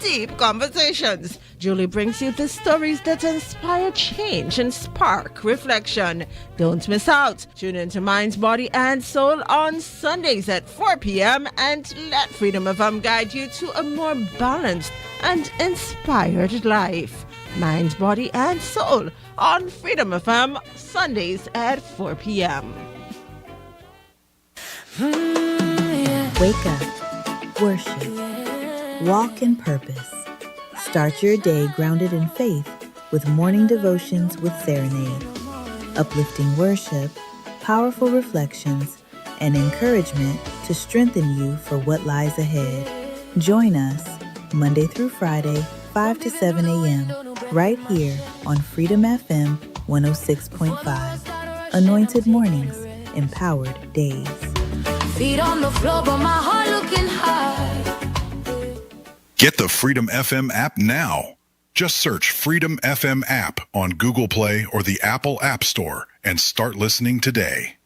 deep conversations. Julie brings you the stories that inspire change and spark reflection. Don't miss out. Tune into Minds, Body and Soul on Sundays at 4 p.m. and let Freedom FM guide you to a more balanced and inspired life. Minds, Body and Soul on Freedom FM Sundays at 4 p.m. Wake up, worship, walk in purpose. Start your day grounded in faith with morning devotions with Serenade. Uplifting worship, powerful reflections, and encouragement to strengthen you for what lies ahead. Join us Monday through Friday, 5 to 7 a.m., right here on Freedom FM 106.5. Anointed mornings, empowered days. Feet on the floor, but my heart looking high. Get the Freedom FM app now. Just search Freedom FM app on Google Play or the Apple App Store and start listening today.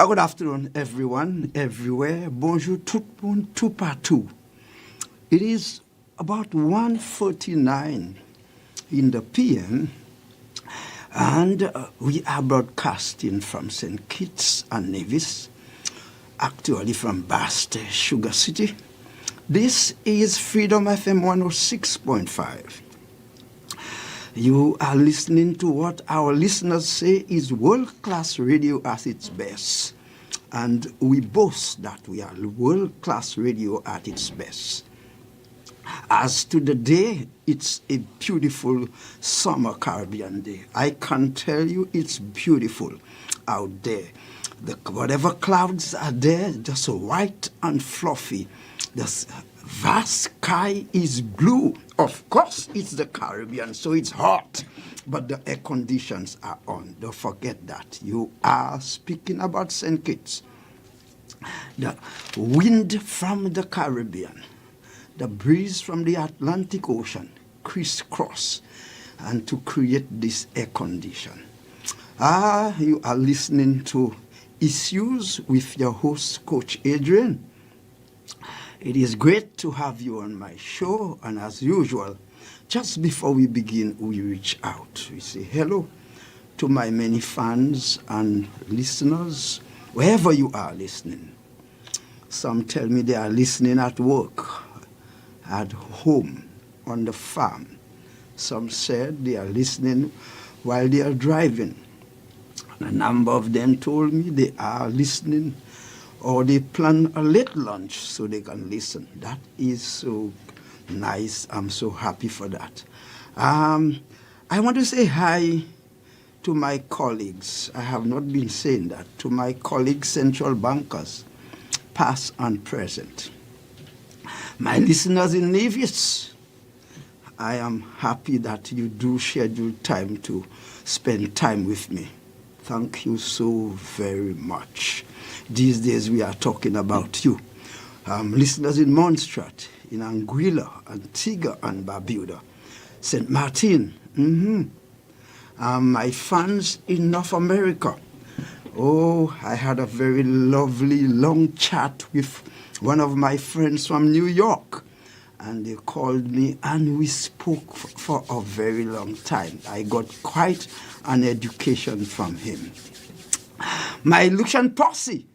Good afternoon, everyone, everywhere. Bonjour tout le monde, tout partout. It is about 1:49 in the PM, and we are broadcasting from St. Kitts and Nevis, actually from Basta, Sugar City. This is Freedom FM 106.5. You are listening to what our listeners say is world-class radio at its best. And we boast that we are world-class radio at its best. As to the day, it's a beautiful summer Caribbean day. I can tell you it's beautiful out there. Whatever clouds are there, just white and fluffy. The vast sky is blue. Of course, it's the Caribbean, so it's hot. But the air conditions are on. Don't forget that. You are speaking about St. Kitts. The wind from the Caribbean, the breeze from the Atlantic Ocean crisscross and to create this air condition. You are listening to Issues with your host, Coach Adrian. It is great to have you on my show, and as usual, just before we begin, we reach out. We say hello to my many fans and listeners, wherever you are listening. Some tell me they are listening at work, at home, on the farm. Some said they are listening while they are driving. And a number of them told me they are listening or they plan a late lunch so they can listen. That is so nice. I'm so happy for that. I want to say hi to my colleagues. I have not been saying that. To my colleagues, central bankers, past and present. My listeners in Nevis, I am happy that you do schedule time to spend time with me. Thank you so very much. These days we are talking about you. Listeners in Montserrat, in Anguilla, Antigua and Barbuda, St. Martin, my fans in North America. Oh, I had a very lovely long chat with one of my friends from New York. And they called me and we spoke for a very long time. I got quite an education from him. My Lucian posse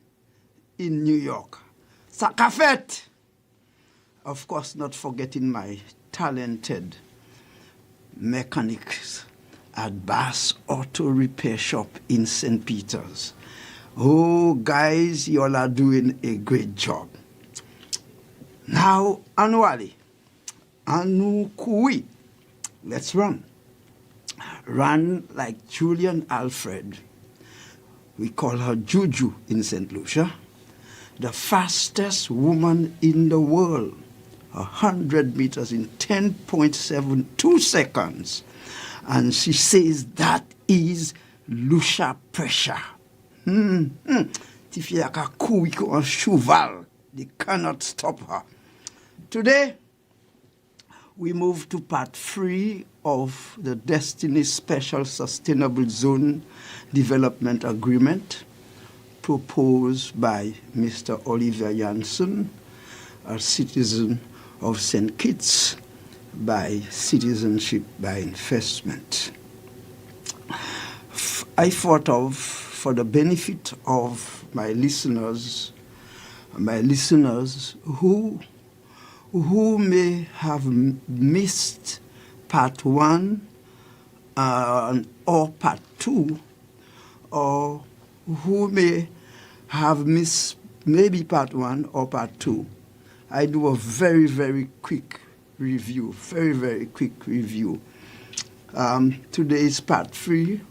in New York. Sakafet. Of course, not forgetting my talented mechanics at Bass Auto Repair Shop in St. Peter's. Oh, guys, you all are doing a great job. Now, Anwali, Anu Kui, let's run. Run like Julian Alfred. We call her Juju in St. Lucia. The fastest woman in the world. 100 meters in 10.72 seconds. And she says that is Lucia pressure. Tifiaka Kuiko and Chuval. They cannot stop her. Today, we move to part 3 of the Destiny Special Sustainable Zone Development Agreement proposed by Mr. Oliver Janssen, a citizen of St. Kitts, by citizenship by investment. I thought of, for the benefit of my listeners who may have missed part 1 or part 2, or who may have missed maybe part 1 or part 2. I do a very, very quick review, Today is part 3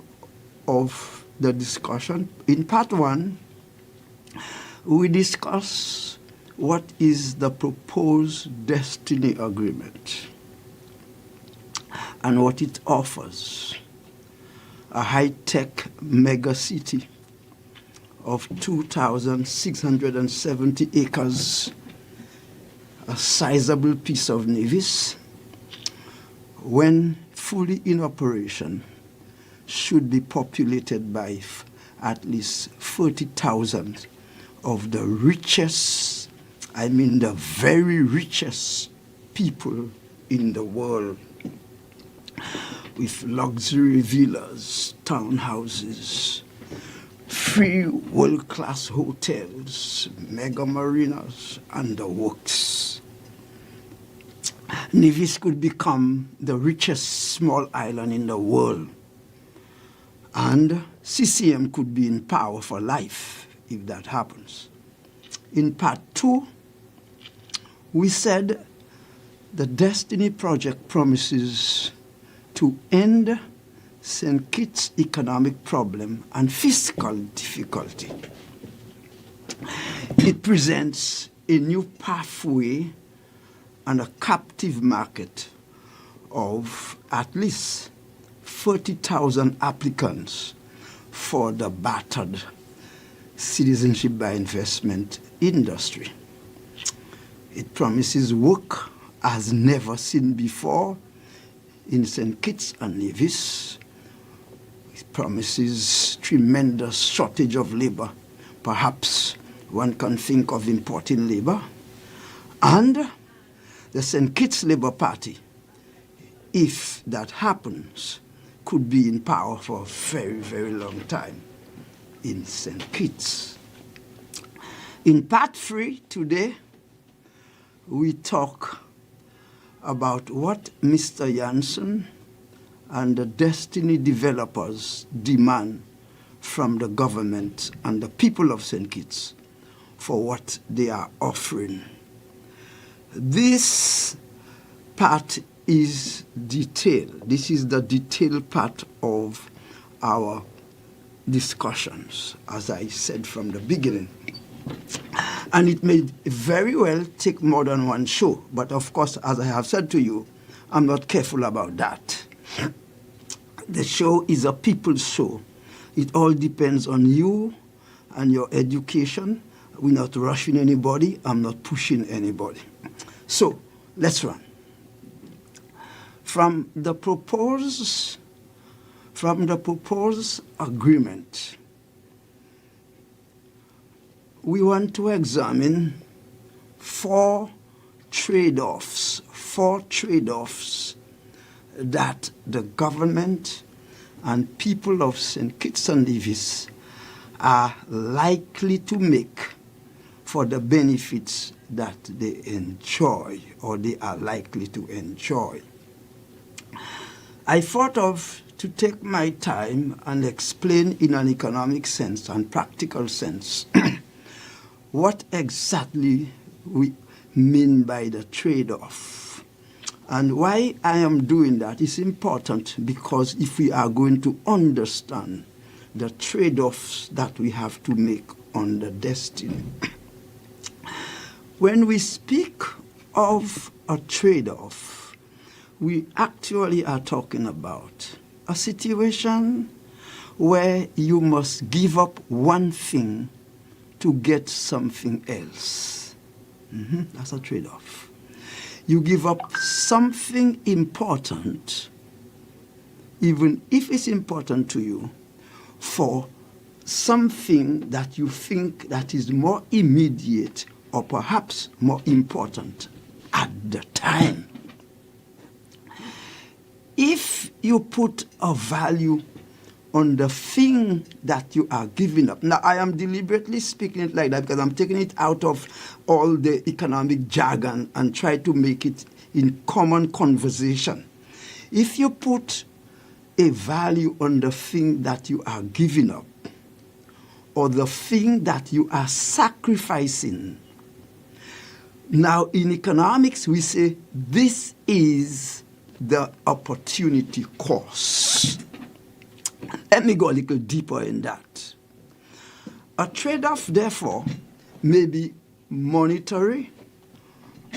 of the discussion. In part 1, we discuss what is the proposed Destiny Agreement and what it offers. A high-tech mega city of 2,670 acres, a sizable piece of Nevis, when fully in operation, should be populated by at least 30,000 of the richest, I mean the very richest people in the world, with luxury villas, townhouses, 3 world-class hotels, mega marinas, and the works. Nevis could become the richest small island in the world, and CCM could be in power for life if that happens. In part 2, we said the Destiny Project promises to end St. Kitts' economic problem and fiscal difficulty. It presents a new pathway and a captive market of at least 30,000 applicants for the battered citizenship by investment industry. It promises work as never seen before in St. Kitts and Nevis. It promises tremendous shortage of labor. Perhaps one can think of importing labor. And the St. Kitts Labour Party, if that happens, could be in power for a very, very long time in St. Kitts. In part 3 today, we talk about what Mr. Janssen and the Destiny developers demand from the government and the people of St. Kitts for what they are offering. This part is detailed. This is the detailed part of our discussions, as I said from the beginning. And it may very well take more than one show. But of course, as I have said to you, I'm not careful about that. The show is a people's show. It all depends on you and your education. We're not rushing anybody. I'm not pushing anybody. So let's run. From the proposed agreement, we want to examine four trade-offs that the government and people of St. Kitts and Nevis are likely to make for the benefits that they enjoy or they are likely to enjoy. I thought of to take my time and explain in an economic sense and practical sense what exactly we mean by the trade-off. And why I am doing that is important, because if we are going to understand the trade-offs that we have to make on the destiny. When we speak of a trade-off, we actually are talking about a situation where you must give up one thing to get something else. That's a trade-off. You give up something important, even if it's important to you, for something that you think that is more immediate or perhaps more important at the time. If you put a value on the thing that you are giving up. Now, I am deliberately speaking it like that because I'm taking it out of all the economic jargon and try to make it in common conversation. If you put a value on the thing that you are giving up or the thing that you are sacrificing, now in economics we say this is the opportunity cost. Let me go a little deeper in that. A trade-off, therefore, may be monetary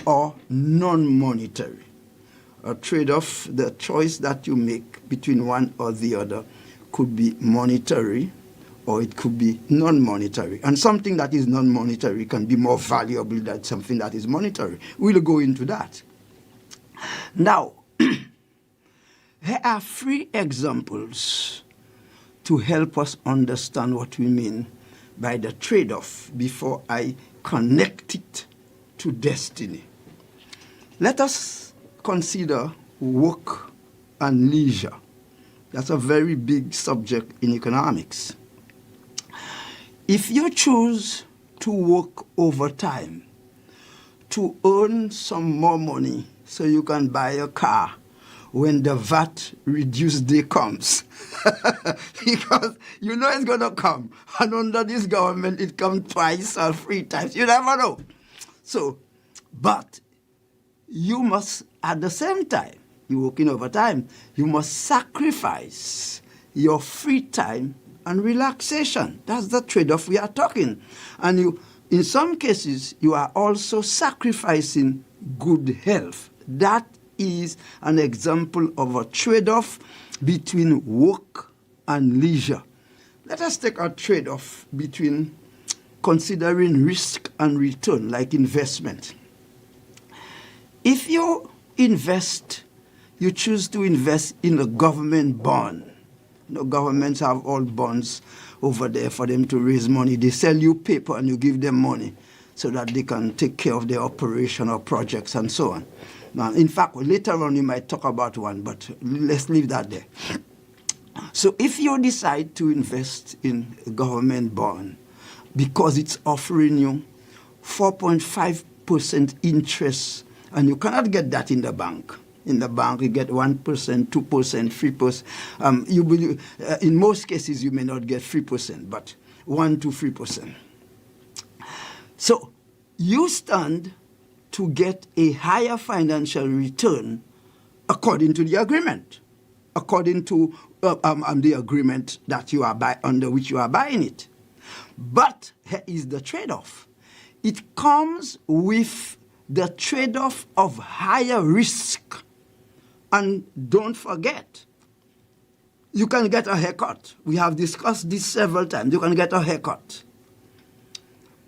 or non-monetary. A trade-off, the choice that you make between one or the other, could be monetary or it could be non-monetary. And something that is non-monetary can be more valuable than something that is monetary. We'll go into that. Now, there are 3 examples to help us understand what we mean by the trade-off before I connect it to destiny. Let us consider work and leisure. That's a very big subject in economics. If you choose to work overtime to earn some more money so you can buy a car when the VAT reduced day comes, because you know it's going to come, and under this government it comes twice or 3 times, you never know. So, but you must, at the same time, you're working overtime, you must sacrifice your free time and relaxation. That's the trade-off we are talking. And you, in some cases, you are also sacrificing good health. That is an example of a trade-off between work and leisure. Let us take a trade-off between considering risk and return, like investment. If you invest, you choose to invest in a government bond. You know, governments have all bonds over there for them to raise money. They sell you paper and you give them money so that they can take care of their operation or projects and so on. Now, in fact, later on we might talk about one, but let's leave that there. So if you decide to invest in a government bond because it's offering you 4.5% interest, and you cannot get that in the bank. In the bank, you get 1%, 2%, 3%. In most cases, you may not get 3%, but 1 to 3%. So you stand to get a higher financial return according to the agreement, according to the agreement that you are under which you are buying it. But here is the trade-off. It comes with the trade-off of higher risk. And don't forget, You can get a haircut. We have discussed this several times. You can get a haircut,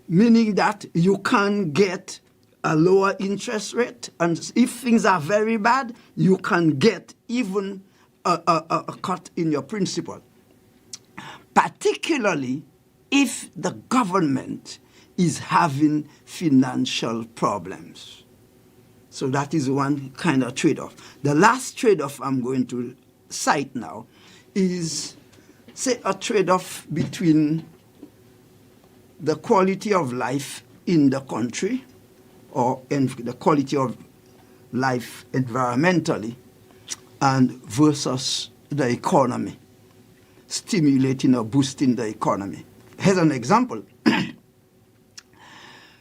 meaning that you can get a lower interest rate, and if things are very bad, you can get even a cut in your principal, particularly if the government is having financial problems. So that is one kind of trade-off. The last trade-off I'm going to cite now is, say, a trade-off between the quality of life in the country, or the quality of life environmentally, and versus the economy, stimulating or boosting the economy. Here's an example.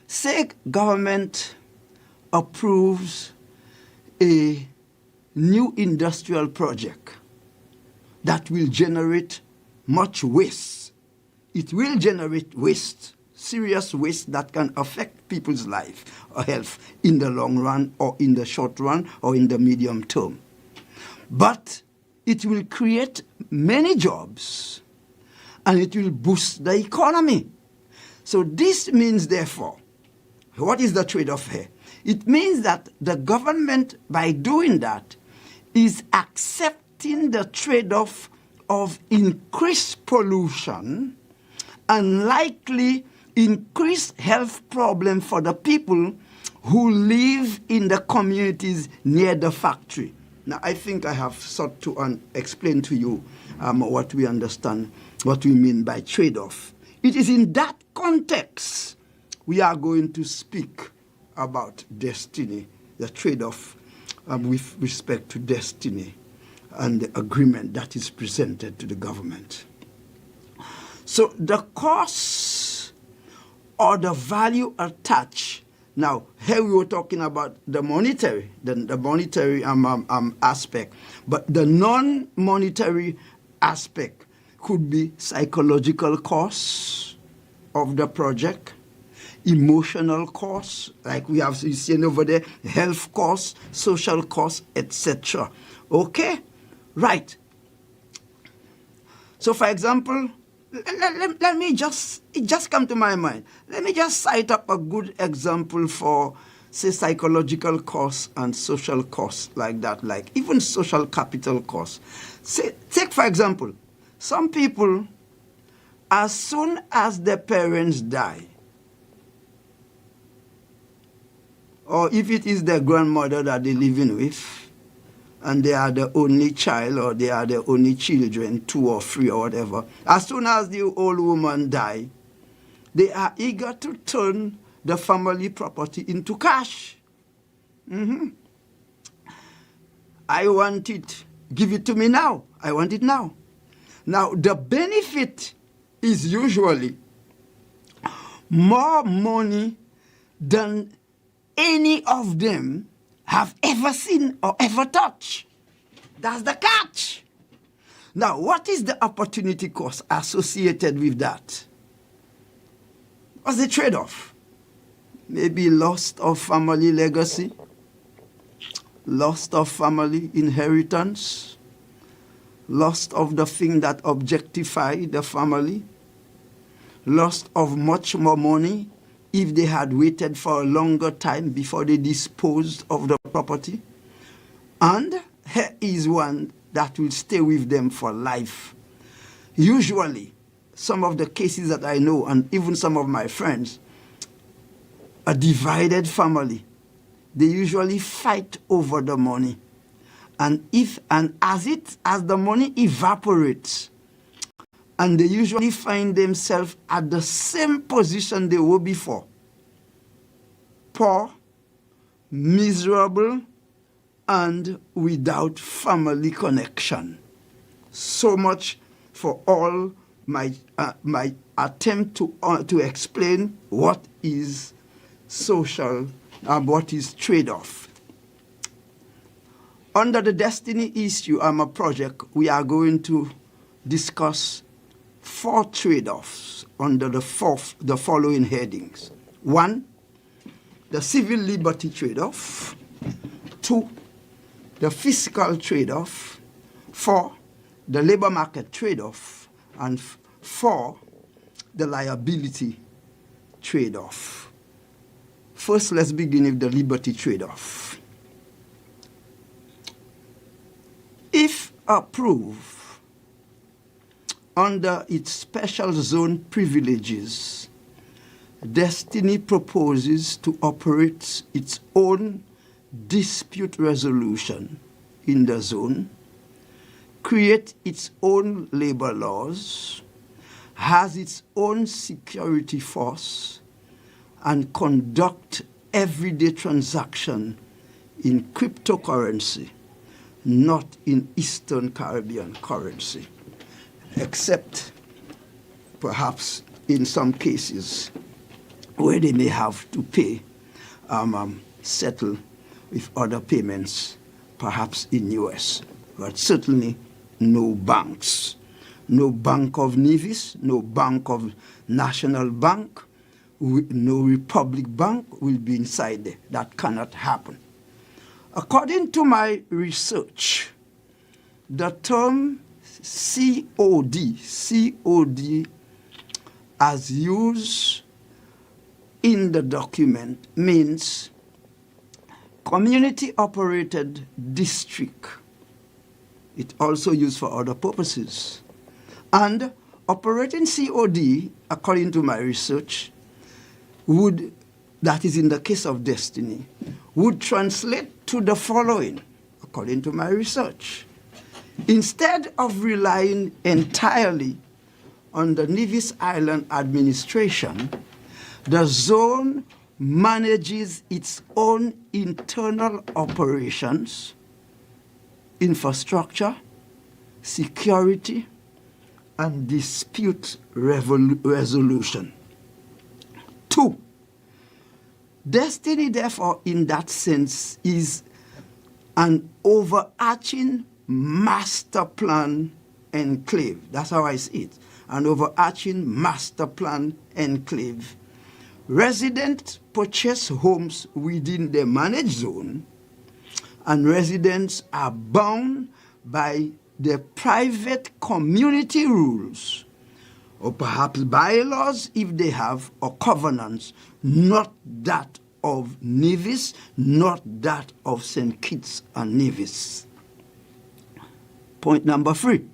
Say government approves a new industrial project that will generate much waste. It will generate waste, serious waste that can affect people's life or health in the long run or in the short run or in the medium term. But it will create many jobs and it will boost the economy. So this means, therefore, what is the trade-off here? It means that the government, by doing that, is accepting the trade-off of increased pollution and likely increased health problem for the people who live in the communities near the factory. Now, I think I have sought to explain to you what we understand, what we mean by trade-off. It is in that context we are going to speak about destiny, the trade-off with respect to destiny and the agreement that is presented to the government. So the cost or the value attached. Now, here we were talking about the monetary, the monetary aspect, but the non-monetary aspect could be psychological costs of the project, emotional costs, like we have seen over there, health costs, social costs, etc. Okay? Right. So, for example, let me just, it just come to my mind. Let me just cite up a good example for, say, psychological costs and social costs like that, like even social capital costs. Say, take, for example, some people, as soon as their parents die, or if it is their grandmother that they're living with, and they are the only child or they are the only children, 2 or 3 or whatever, as soon as the old woman dies, they are eager to turn the family property into cash. I want it. Give it to me now. I want it now. Now, the benefit is usually more money than any of them have ever seen or ever touched. That's the catch. Now, what is the opportunity cost associated with that? What's the trade-off? Maybe loss of family legacy, loss of family inheritance, loss of the thing that objectify the family, loss of much more money if they had waited for a longer time before they disposed of the property. And here is one that will stay with them for life. Usually, some of the cases that I know, and even some of my friends, a divided family, they usually fight over the money. And as the money evaporates, and they usually find themselves at the same position they were before. Poor, miserable, and without family connection. So much for all my attempt to explain what is social and what is trade-off. Under the Destiny issue a project, we are going to discuss 4 trade-offs under the following headings. 1, the civil liberty trade-off. 2, the fiscal trade-off. 4, the labor market trade-off, and 4, the liability trade-off. First, let's begin with the liberty trade-off. If approved under its special zone privileges, Destiny proposes to operate its own dispute resolution in the zone, create its own labor laws, has its own security force, and conduct everyday transaction in cryptocurrency, not in Eastern Caribbean currency, except perhaps in some cases where they may have to pay, settle with other payments, perhaps in US, but certainly no banks. No Bank of Nevis, no Bank of National Bank, no Republic Bank will be inside there. That cannot happen. According to my research, the term COD as used in the document means community operated district. It also used for other purposes. And operating COD, according to my research, would, that is in the case of Destiny, would translate to the following, according to my research. Instead of relying entirely on the Nevis Island administration, the zone manages its own internal operations, infrastructure, security, and dispute resolution. 2, Destiny, therefore, in that sense, is an overarching master plan enclave. That's how I see it. An overarching master plan enclave. Residents purchase homes within the managed zone, and residents are bound by the private community rules, or perhaps bylaws if they have, or covenants, not that of Nevis, not that of St. Kitts and Nevis. Point number 3.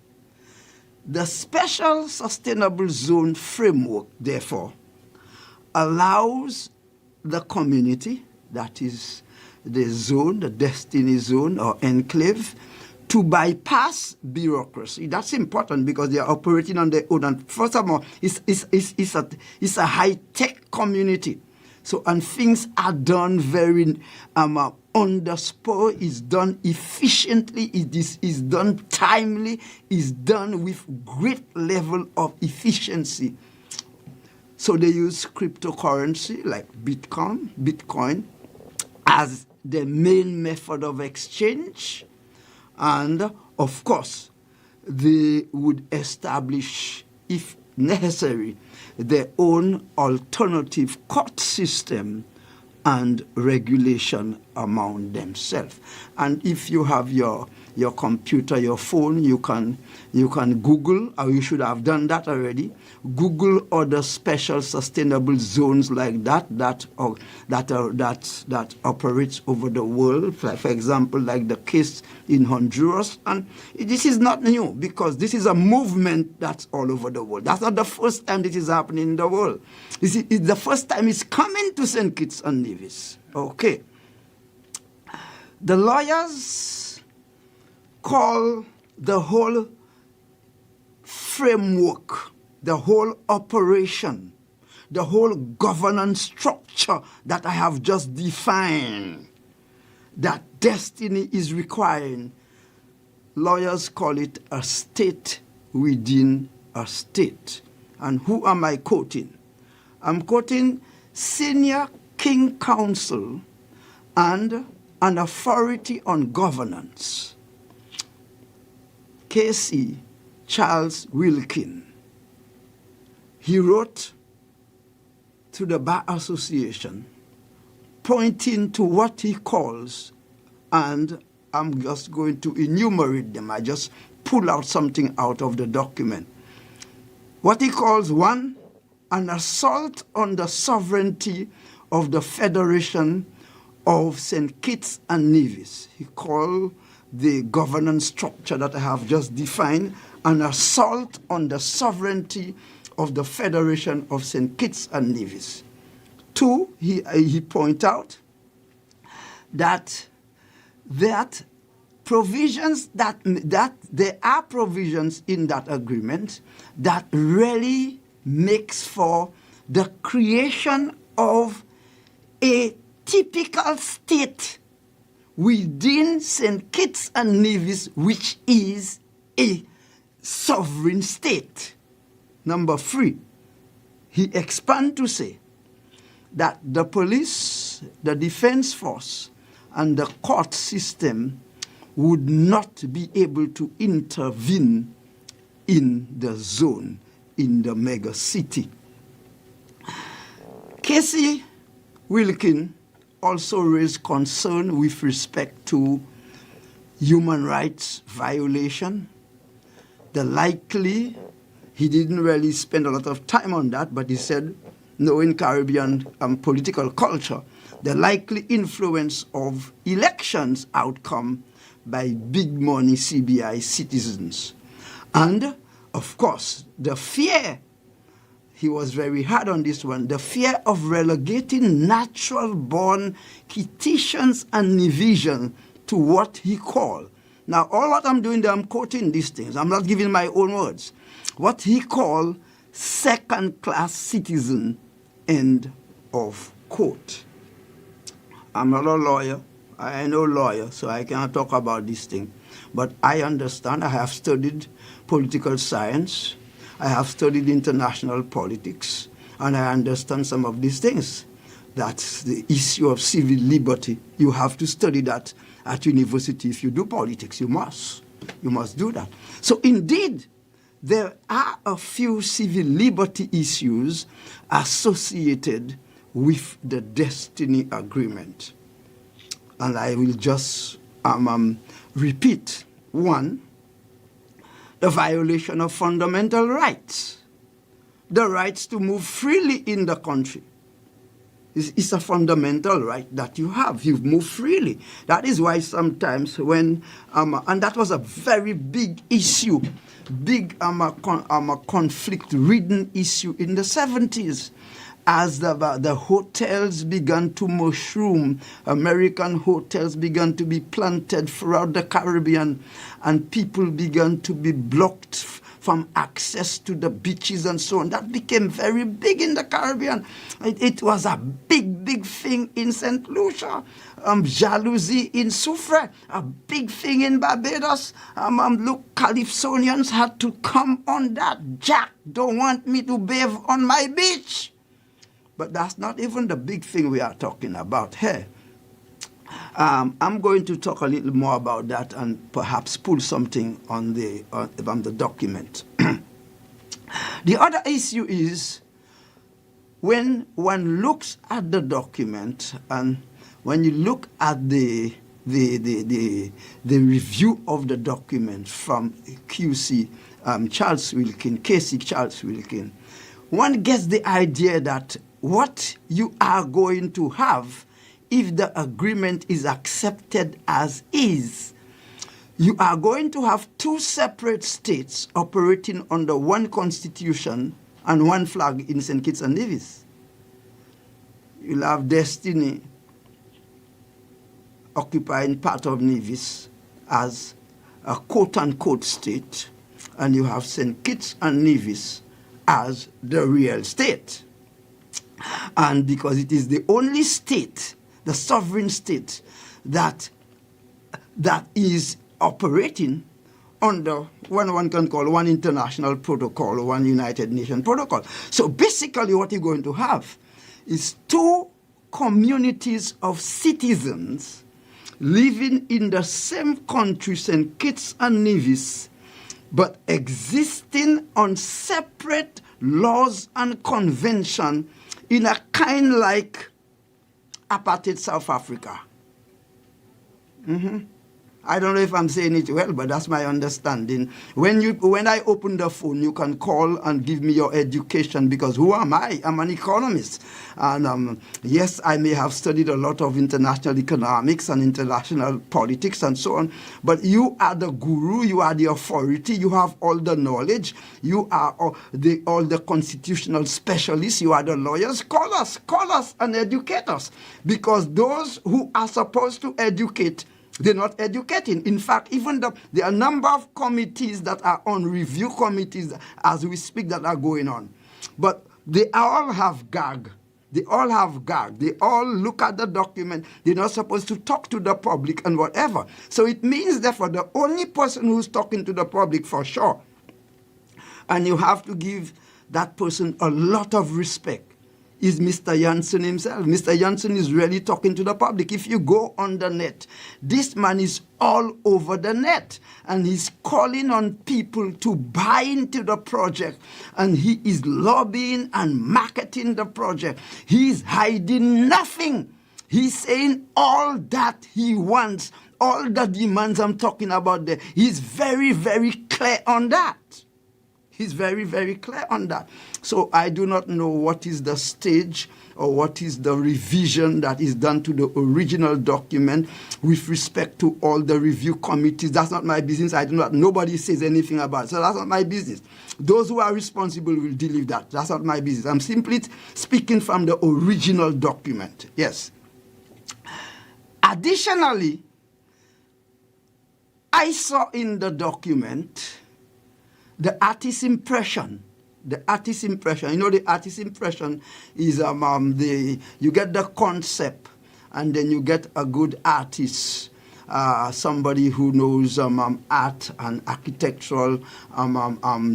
The Special Sustainable Zone Framework, therefore, allows the community, that is the zone, the Destiny zone or enclave, to bypass bureaucracy. That's important because they are operating on their own. And first of all, it's a high-tech community. So, and things are done very on the spur, is done efficiently, it is done timely, is done with great level of efficiency. So they use cryptocurrency like Bitcoin as the main method of exchange. And of course, they would establish, if necessary, their own alternative court system and regulation among themselves. And if you have your computer, your phone, you can Google, or you should have done that already. Google other special sustainable zones like that operates over the world. For example, like the case in Honduras. And this is not new because this is a movement that's all over the world. That's not the first time this is happening in the world. It's the first time it's coming to St. Kitts and Nevis. Okay. The lawyers call the whole framework, the whole operation, the whole governance structure that I have just defined, that Destiny is requiring, lawyers call it a state within a state. And who am I quoting? I'm quoting Senior King Counsel and an authority on governance, K.C. Charles Wilkin. He wrote to the Bar Association pointing to what he calls, and I'm just going to enumerate them. I just pull out something out of the document. What he calls, one, an assault on the sovereignty of the Federation of St. Kitts and Nevis. He called the governance structure that I have just defined an assault on the sovereignty of the Federation of St. Kitts and Nevis. Two, he point out that provisions that there are provisions in that agreement that really makes for the creation of a typical state within St. Kitts and Nevis, which is a sovereign state. Number three, he expands to say that the police, the defense force, and the court system would not be able to intervene in the zone, in the mega city. Casey Wilkin also raised concern with respect to human rights violation. He didn't really spend a lot of time on that, but he said, knowing Caribbean political culture, the likely influence of elections outcome by big money CBI citizens. And, of course, the fear, he was very hard on this one, the fear of relegating natural-born Kittitians and Nevisians to what he called. Now, all what I'm doing there, I'm quoting these things. I'm not giving my own words. What he called second-class citizen, end of quote. I'm not a lawyer. I ain't no lawyer, so I cannot talk about this thing. But I understand. I have studied political science. I have studied international politics. And I understand some of these things. That's the issue of civil liberty. You have to study that at university. If you do politics, you must. You must do that. So indeed, there are a few civil liberty issues associated with the Destiny Agreement. And I will just repeat. One, the violation of fundamental rights. The rights to move freely in the country. It's a fundamental right that you have. You move freely. That is why sometimes when, and that was a very big issue, big conflict-ridden issue in the 70s. As the hotels began to mushroom, American hotels began to be planted throughout the Caribbean, and people began to be blocked from access to the beaches and so on. That became very big in the Caribbean. It was a big thing in St. Lucia. Jalousie in Soufrière, a big thing in Barbados. Look, Calypsonians had to come on that. Jack don't want me to bathe on my beach. But that's not even the big thing we are talking about here. I'm going to talk a little more about that and perhaps pull something on the document. The other issue is when one looks at the document and when you look at the review of the document from QC Casey Charles Wilkin, one gets the idea that what you are going to have if the agreement is accepted as is, you are going to have two separate states operating under one constitution and one flag in St. Kitts and Nevis. You'll have Destiny occupying part of Nevis as a quote-unquote state, and you have St. Kitts and Nevis as the real state. And because it is the only state, the sovereign state, that is operating under what one can call one international protocol, one United Nations protocol. So basically what you're going to have is two communities of citizens living in the same country, St. Kitts and Nevis, but existing on separate laws and convention in a kind like apartheid South Africa. I don't know if I'm saying it well, but that's my understanding. When I open the phone, you can call and give me your education, because who am I? I'm an economist. And yes, I may have studied a lot of international economics and international politics and so on, but you are the guru, you are the authority, you have all the knowledge, you are all the constitutional specialists, you are the lawyers. Call us and educate us, because those who are supposed to educate, they're not educating. In fact, even there are a number of committees that are on review committees as we speak that are going on. But they all have gag. They all have gag. They all look at the document. They're not supposed to talk to the public and whatever. So it means, therefore, the only person who's talking to the public for sure, and you have to give that person a lot of respect, is Mr. Janssen himself. Mr. Janssen is really talking to the public. If you go on the net, this man is all over the net, and he's calling on people to buy into the project, and he is lobbying and marketing the project. He's hiding nothing. He's saying all that he wants, all the demands I'm talking about there. He's very, very clear on that. He's very, very clear on that. So I do not know what is the stage or what is the revision that is done to the original document with respect to all the review committees. That's not my business. Nobody says anything about it. So that's not my business. Those who are responsible will deal with that. That's not my business. I'm simply speaking from the original document. Yes. Additionally, I saw in the document the artist's impression. The artist's impression. You know, the artist's impression is you get the concept, and then you get a good artist, somebody who knows art and architectural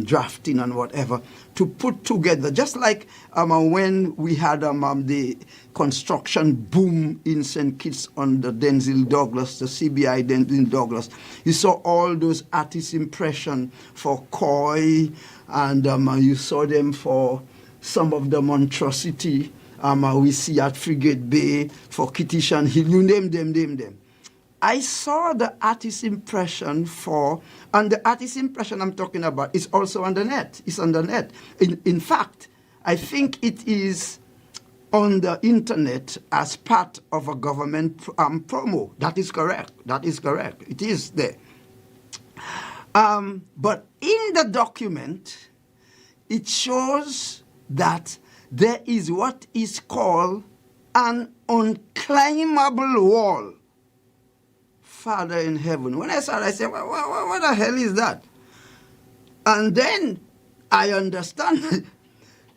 drafting and whatever, to put together. Just like when we had the construction boom in St. Kitts under Denzel Douglas, the CBI Denzel Douglas, you saw all those artist impression for Koi, and you saw them for some of the monstrosity we see at Frigate Bay, for Kitishan Hill, you name them. I saw the artist impression and the artist impression I'm talking about is also on the net. It's on the net. In fact, I think it is on the internet as part of a government promo. That is correct. It is there. But in the document, it shows that there is what is called an unclimbable wall. Father in heaven. When I saw it, I said, what the hell is that? And then I understand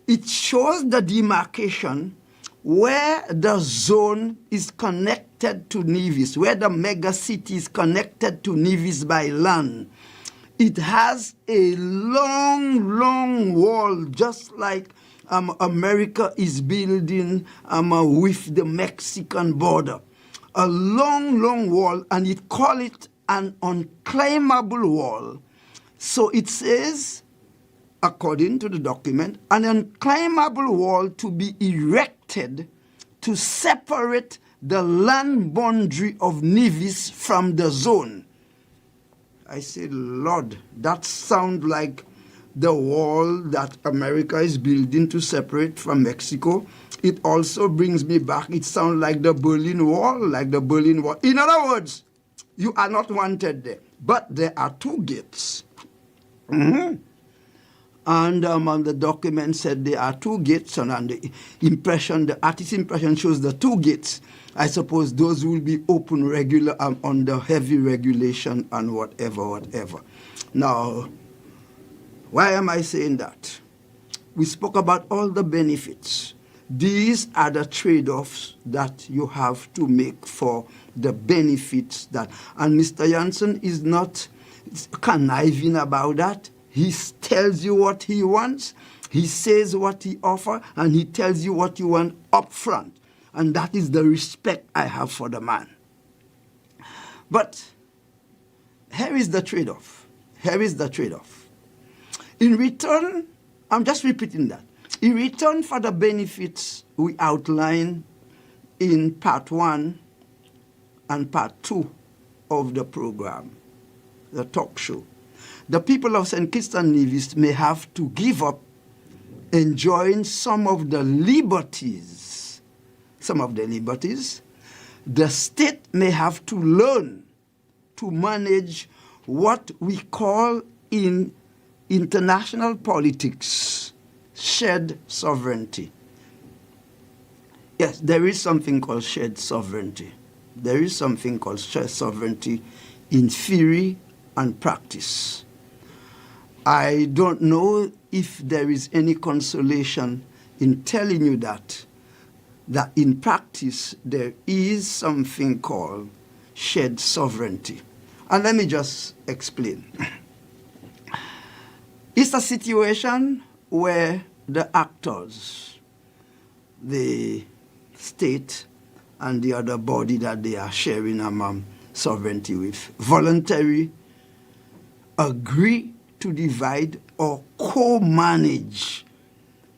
it shows the demarcation where the zone is connected to Nevis, where the mega city is connected to Nevis by land. It has a long wall, just like America is building with the Mexican border. A long wall, and it call it an unclimbable wall. So it says, according to the document, an unclimbable wall to be erected to separate the land boundary of Nevis from the zone. I said, Lord, that sounds like the wall that America is building to separate from Mexico. It also brings me back, it sounds like the Berlin Wall, In other words, you are not wanted there. But there are two gates. Mm-hmm. And the document said there are two gates, and the artist's impression shows the two gates. I suppose those will be open regular under heavy regulation and whatever. Now, why am I saying that? We spoke about all the benefits. These are the trade-offs that you have to make for the benefits and Mr. Janssen is not conniving about that. He tells you what he wants, he says what he offers, and he tells you what you want up front. And that is the respect I have for the man. But here is the trade-off. In return, I'm just repeating that. In return for the benefits we outline in part 1 and part 2 of the program, the talk show. The people of St. Kitts and Nevis may have to give up enjoying some of the liberties. The state may have to learn to manage what we call in international politics shared sovereignty. Yes, there is something called shared sovereignty. There is something called shared sovereignty in theory and practice. I don't know if there is any consolation in telling you that in practice there is something called shared sovereignty. And let me just explain. It's a situation where the actors, the state and the other body that they are sharing sovereignty with, voluntarily agree to divide or co-manage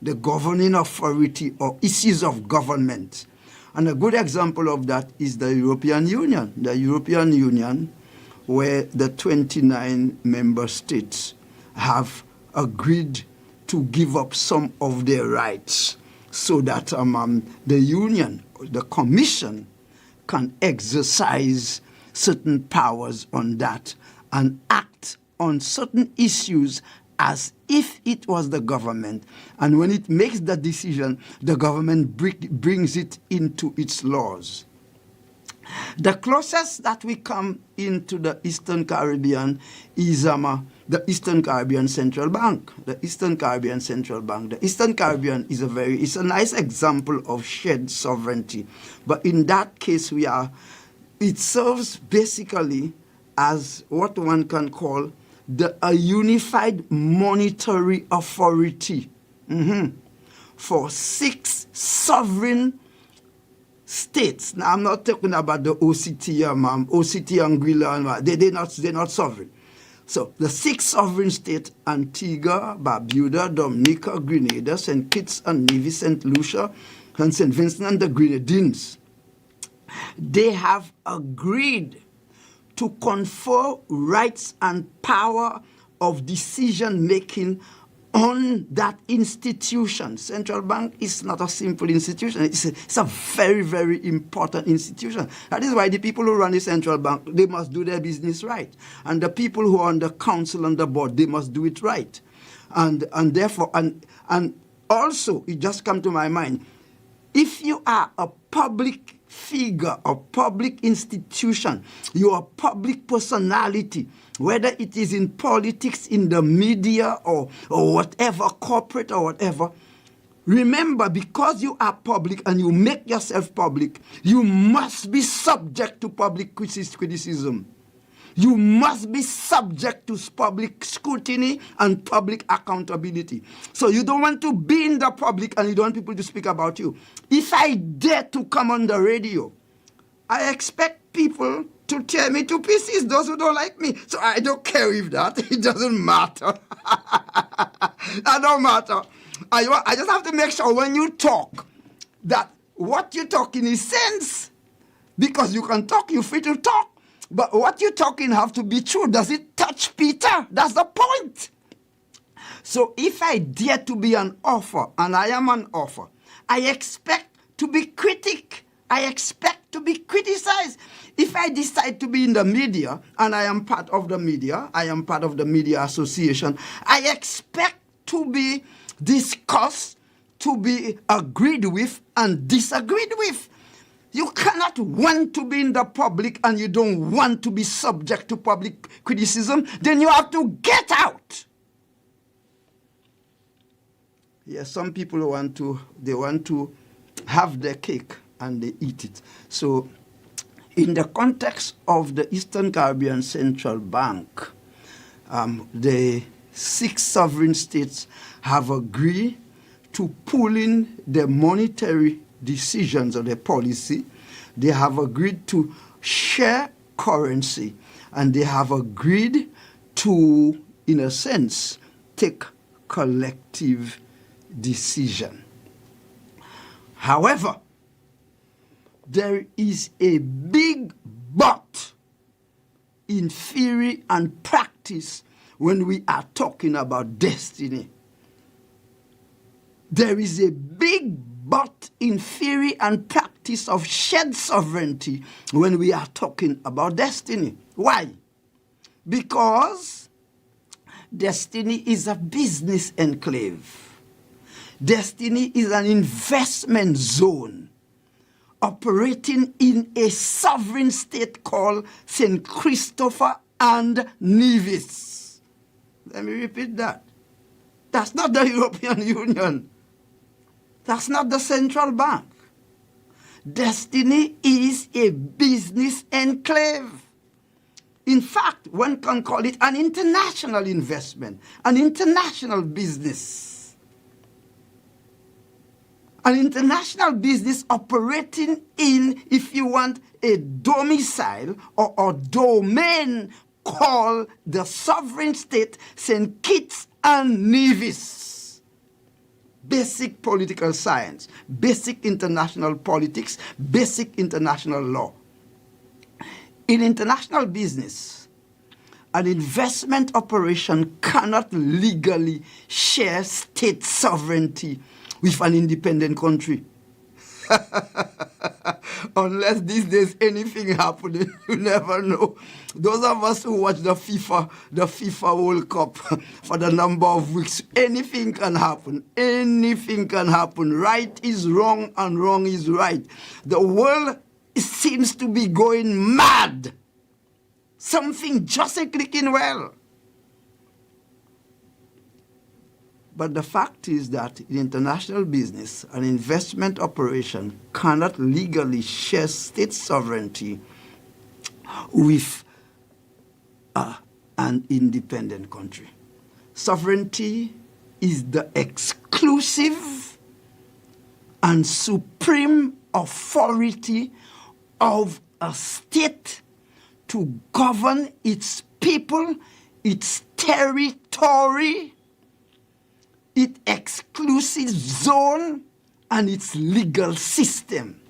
the governing authority or issues of government. And a good example of that is the European Union. The European Union, where the 29 member states have agreed to give up some of their rights so that the Union, the Commission, can exercise certain powers on that and act on certain issues as if it was the government. And when it makes the decision, the government brings it into its laws. The closest that we come into the Eastern Caribbean is the Eastern Caribbean Central Bank. The Eastern Caribbean Central Bank. The Eastern Caribbean is a nice example of shared sovereignty. But in that case, it serves basically as what one can call a unified monetary authority for 6 sovereign states. Now, I'm not talking about the OCT, Anguilla, they're not sovereign. So the 6 sovereign states, Antigua, Barbuda, Dominica, Grenada, St. Kitts and Nevis, St. Lucia, and St. Vincent and the Grenadines, they have agreed to confer rights and power of decision-making on that institution. Central bank is not a simple institution. It's a very, very important institution. That is why the people who run the central bank, they must do their business right. And the people who are on the council and the board, they must do it right. And therefore, and also, it just come to my mind, if you are a public figure or public institution, you are a public personality, whether it is in politics, in the media, or whatever, corporate or whatever, remember, because you are public and you make yourself public, you must be subject to public criticism. You must be subject to public scrutiny and public accountability. So you don't want to be in the public and you don't want people to speak about you. If I dare to come on the radio, I expect people to tear me to pieces, those who don't like me. So I don't care if that. It doesn't matter. That don't matter. I just have to make sure when you talk that what you're talking is sense. Because you can talk, you're free to talk. But what you're talking have to be true. Does it touch Peter? That's the point. So if I dare to be an author, and I am an author, I expect to be critic. I expect to be criticized. If I decide to be in the media, and I am part of the media, I am part of the media association, I expect to be discussed, to be agreed with and disagreed with. You cannot want to be in the public and you don't want to be subject to public criticism. Then you have to get out. Yes, some people want to have their cake and they eat it. So in the context of the Eastern Caribbean Central Bank, the 6 sovereign states have agreed to pull in the monetary decisions of their policy. They have agreed to share currency, and they have agreed to, in a sense, take collective decision. However, there is a big but in theory and practice when we are talking about destiny. There is a big but in theory and practice of shared sovereignty when we are talking about destiny. Why? Because destiny is a business enclave. Destiny is an investment zone operating in a sovereign state called St. Christopher and Nevis. Let me repeat that. That's not the European Union. That's not the central bank. Destiny is a business enclave. In fact, one can call it an international investment, an international business. An international business operating in, if you want, a domicile or domain called the sovereign state St. Kitts and Nevis. Basic political science, basic international politics, basic international law. In international business, an investment operation cannot legally share state sovereignty with an independent country. Unless these days anything happening, you never know. Those of us who watch the FIFA World Cup for the number of weeks, anything can happen. Anything can happen. Right is wrong and wrong is right. The world seems to be going mad. Something just ain't clicking well. But the fact is that in international business, an investment operation cannot legally share state sovereignty with an independent country. Sovereignty is the exclusive and supreme authority of a state to govern its people, its territory, its exclusive zone, and its legal system.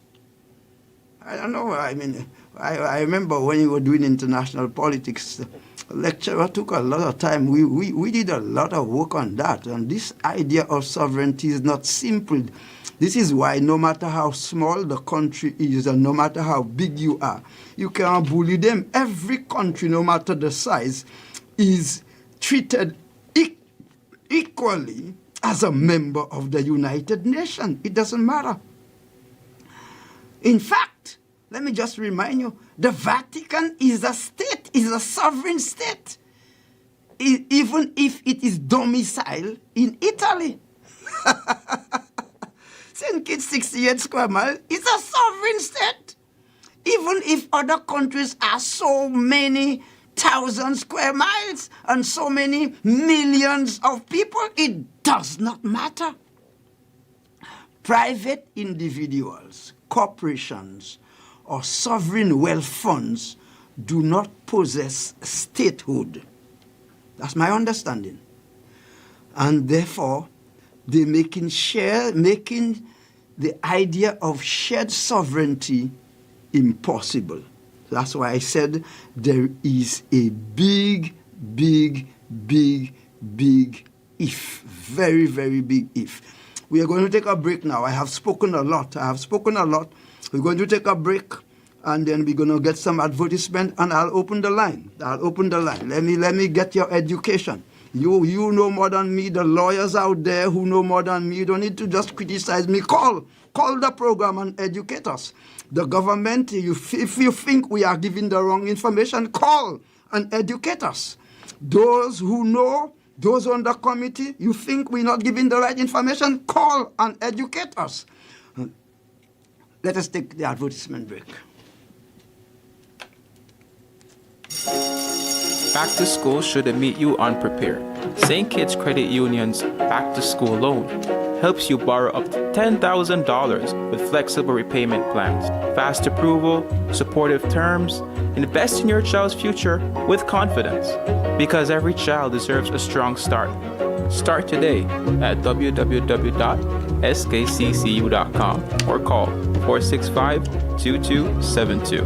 I don't know, I mean, I remember when you were doing international politics, the lecturer took a lot of time. We did a lot of work on that, and this idea of sovereignty is not simple. This is why no matter how small the country is and no matter how big you are, you can't bully them. Every country, no matter the size, is treated equally as a member of the United Nations. It doesn't matter. In fact, let me just remind you, the Vatican is a state, is a sovereign state, even if it is domiciled in Italy. St. Kitts 68 square miles is a sovereign state. Even if other countries are so many 1,000 square miles and so many millions of people, it does not matter. Private individuals, corporations, or sovereign wealth funds do not possess statehood. That's my understanding. And therefore, they're making the idea of shared sovereignty impossible. That's why I said there is a big, big, big, big if. Very, very big if. We are going to take a break now. I have spoken a lot. We're going to take a break, and then we're going to get some advertisement, and I'll open the line. Let me get your education. You know more than me. The lawyers out there who know more than me, you don't need to just criticize me. Call the program and educate us. The government, if you think we are giving the wrong information, call and educate us. Those who know, those on the committee, you think we're not giving the right information, call and educate us. Let us take the advertisement break. Back to school shouldn't meet you unprepared. St. Kitts Credit Union's Back to School Loan helps you borrow up to $10,000 with flexible repayment plans, fast approval, supportive terms. Invest in your child's future with confidence, because every child deserves a strong start. Start today at www.skccu.com or call 465-2272.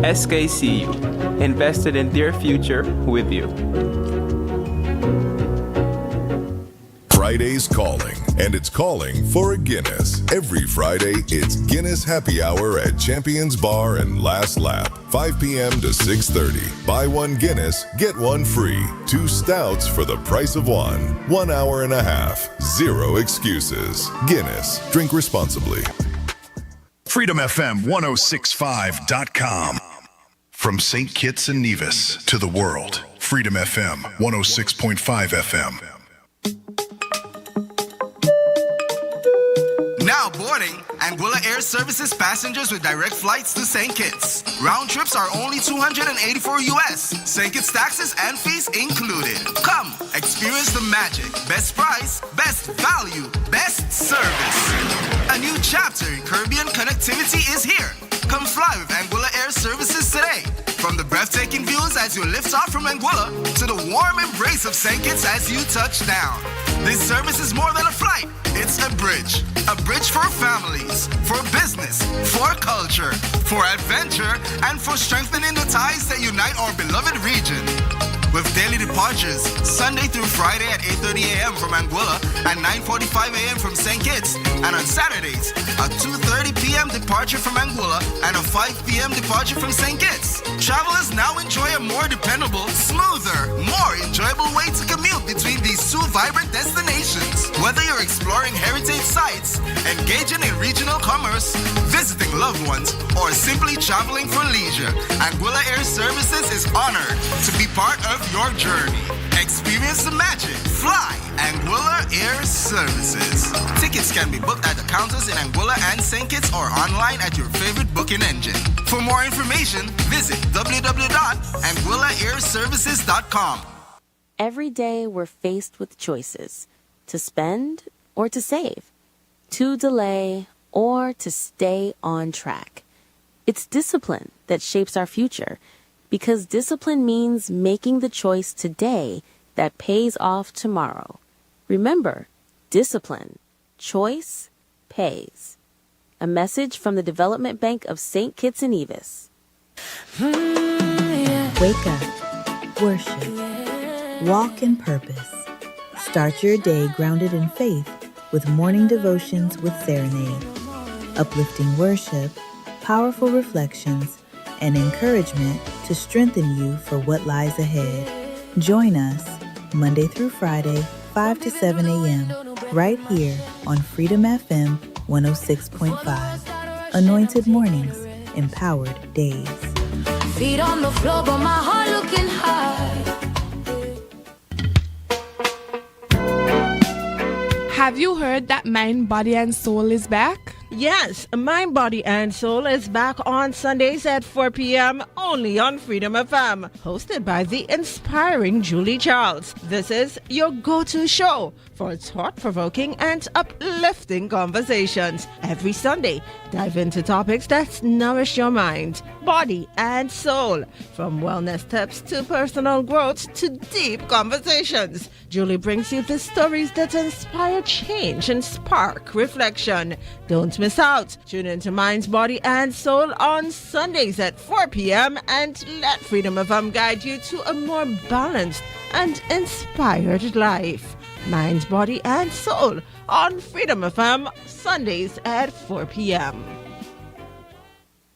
SKCU, invested in their future with you. Friday's calling, and it's calling for a Guinness. Every Friday, it's Guinness Happy Hour at Champions Bar and Last Lap, 5 p.m. to 6:30. Buy one Guinness, get one free. 2 stouts for the price of one. 1 hour and a half. Zero excuses. Guinness. Drink responsibly. FreedomFM1065.com. From St. Kitts and Nevis to the world, Freedom FM 106.5 FM. Now boarding Anguilla Air Services passengers with direct flights to St. Kitts. Round trips are only $284 US. St. Kitts taxes and fees included. Come, experience the magic. Best price, best value, best service. A new chapter in Caribbean connectivity is here. Come fly with Anguilla Air Services today. From the breathtaking views as you lift off from Anguilla to the warm embrace of St. Kitts as you touch down. This service is more than a flight. It's a bridge. A bridge for families, for business, for culture, for adventure, and for strengthening the ties that unite our beloved region. With daily departures, Sunday through Friday at 8:30 a.m. from Anguilla and 9:45 a.m. from St. Kitts, and on Saturdays, a 2:30 p.m. departure from Anguilla and a 5 p.m. departure from St. Kitts. Travelers now enjoy a more dependable, smoother, more enjoyable way to commute between these two vibrant destinations. Whether you're exploring heritage sites, engaging in regional commerce, visiting loved ones, or simply traveling for leisure, Anguilla Air Services is honored to be part of your journey. Experience the magic. Fly Anguilla Air Services. Tickets can be booked at the counters in Anguilla and St. Kitts or online at your favorite booking engine. For more information, visit www.anguillaairservices.com. Every day we're faced with choices: to spend or to save, to delay or to stay on track. It's discipline that shapes our future, because discipline means making the choice today that pays off tomorrow. Remember, discipline, choice, pays. A message from the Development Bank of St. Kitts and Nevis. Wake up, worship, walk in purpose. Start your day grounded in faith with morning devotions with Serenade. Uplifting worship, powerful reflections, and encouragement to strengthen you for what lies ahead. Join us Monday through Friday, 5 to 7 a.m., right here on Freedom FM 106.5. Anointed mornings, empowered days. Feet on the floor, but my heart looking high. Have you heard that Mind, Body, and Soul is back? Yes, Mind, Body, and Soul is back on Sundays at 4 p.m. only on Freedom FM, hosted by the inspiring Julie Charles. This is your go-to show for thought-provoking and uplifting conversations. Every Sunday, dive into topics that nourish your mind, body, and soul. From wellness tips to personal growth to deep conversations, Julie brings you the stories that inspire change and spark reflection. Don't miss out. Tune into Minds, Body, and Soul on Sundays at 4 p.m. and let Freedom FM guide you to a more balanced and inspired life. Minds, Body, and Soul on Freedom FM Sundays at 4 p.m.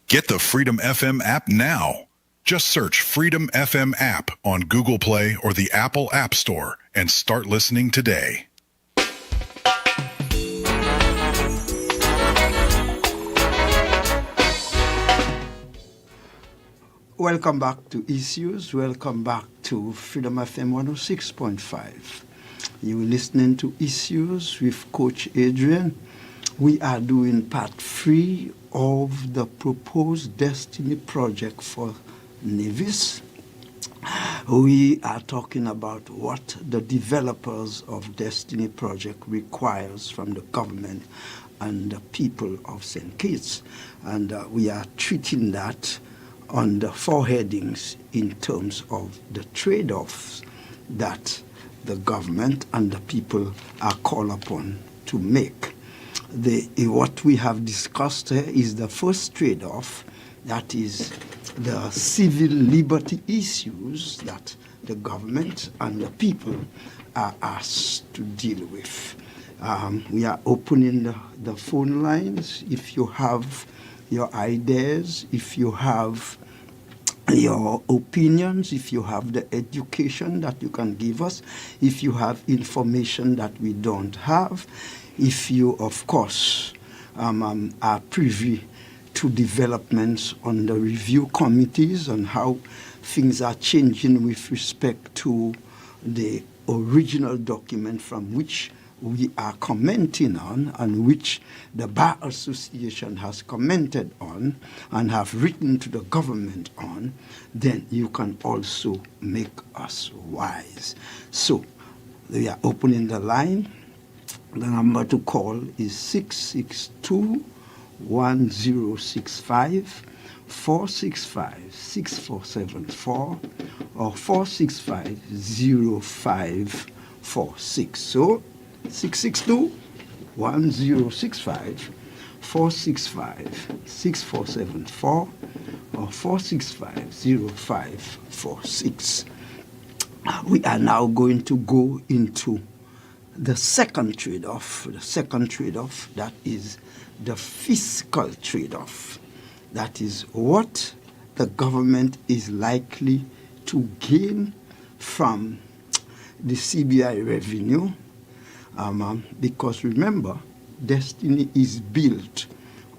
Get the Freedom FM app now. Just search Freedom FM app on Google Play or the Apple App Store and start listening today. Welcome back to Issues. Welcome back to Freedom FM 106.5. You're listening to Issues with Coach Adrian. We are doing part 3 of the proposed Destiny Project for Nevis. We are talking about what the developers of Destiny Project requires from the government and the people of St. Kitts. And we are treating that on the 4 headings in terms of the trade-offs that the government and the people are called upon to make. What we have discussed here is the first trade-off that is the civil liberty issues that the government and the people are asked to deal with. We are opening the phone lines. If you have your ideas, if you have your opinions, if you have the education that you can give us, if you have information that we don't have, if you, of course, are privy to developments on the review committees on how things are changing with respect to the original document from which we are commenting on and which the Bar Association has commented on and have written to the government on, then you can also make us wise. So we are opening the line. The number to call is 662-1065, 465-6474, or 465-0546. So 662-1065, 465-6474, or 465-0546. We are now going to go into the second trade-off. The second trade-off, that is the fiscal trade-off. That is what the government is likely to gain from the CBI revenue. Because remember, Destiny is built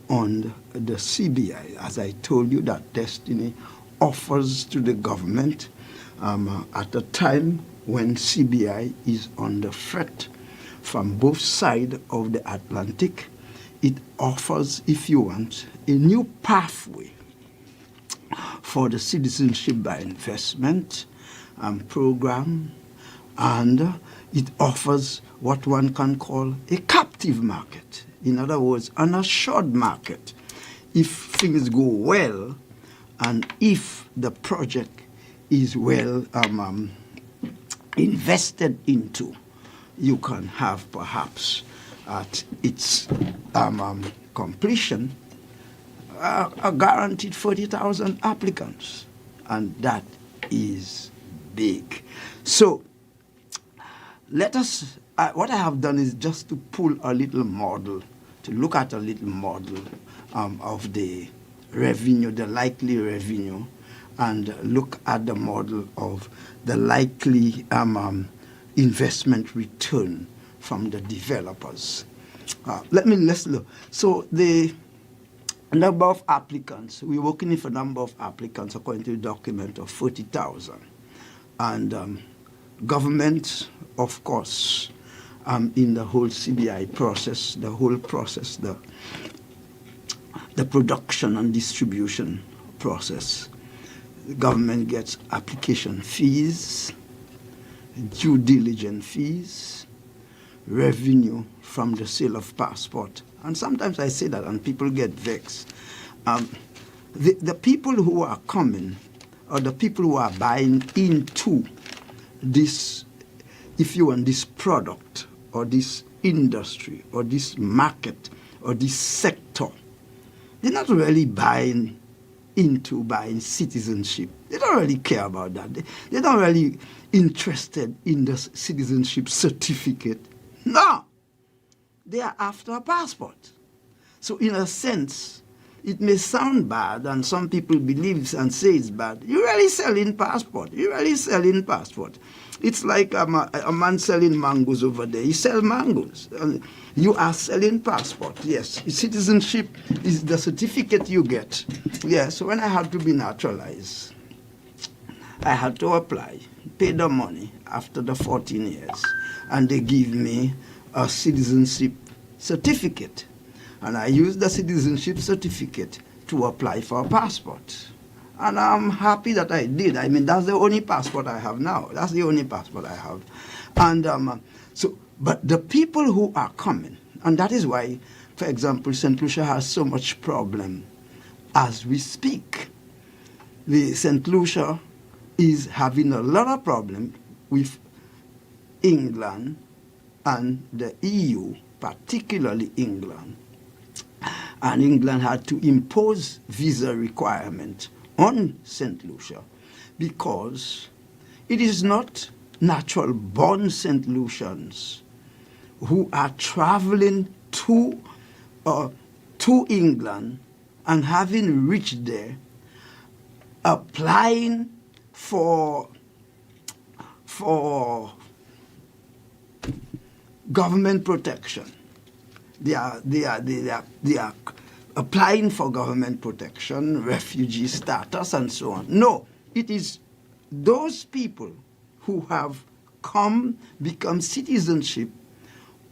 on the CBI. As I told you, that Destiny offers to the government at a time when CBI is under threat from both sides of the Atlantic. It offers, if you want, a new pathway for the citizenship by investment program, and it offers what one can call a captive market. In other words, an assured market. If things go well and if the project is well invested into, you can have perhaps at its completion a guaranteed 40,000 applicants, and that is big. So let us, what I have done is just to pull a little model, to look at a little model of the revenue, the likely revenue, and look at the model of the likely investment return from the developers. Let's look. So the number of applicants, we're working with a number of applicants according to the document of 40,000. And government, of course, in the whole CBI process, the whole process, the production and distribution process, the government gets application fees, due diligence fees, revenue from the sale of passport. And sometimes I say that and people get vexed. The people who are coming, or the people who are buying into this, if you want, this product or this industry or this market or this sector, they're not really buying into buying citizenship. They don't really care about that. They're not really interested in the citizenship certificate. No, they are after a passport. So in a sense, it may sound bad, and some people believe and say it's bad. You're really selling passport. You're really selling passport. It's like a man selling mangoes over there. He sells mangoes. You are selling passport. Yes, citizenship is the certificate you get. Yeah, so when I had to be naturalized, I had to apply, pay the money after the 14 years, and they give me a citizenship certificate. And I used the citizenship certificate to apply for a passport. And I'm happy that I did. I mean, that's the only passport I have now. That's the only passport I have. And but the people who are coming, and that is why, for example, St. Lucia has so much problem as we speak. The St. Lucia is having a lot of problem with England and the EU, particularly England, And England had to impose visa requirement on St. Lucia because it is not natural born St. Lucians who are traveling to England and having reached there, applying for government protection. They are applying for government protection, refugee status, and so on. No, it is those people who have become citizenship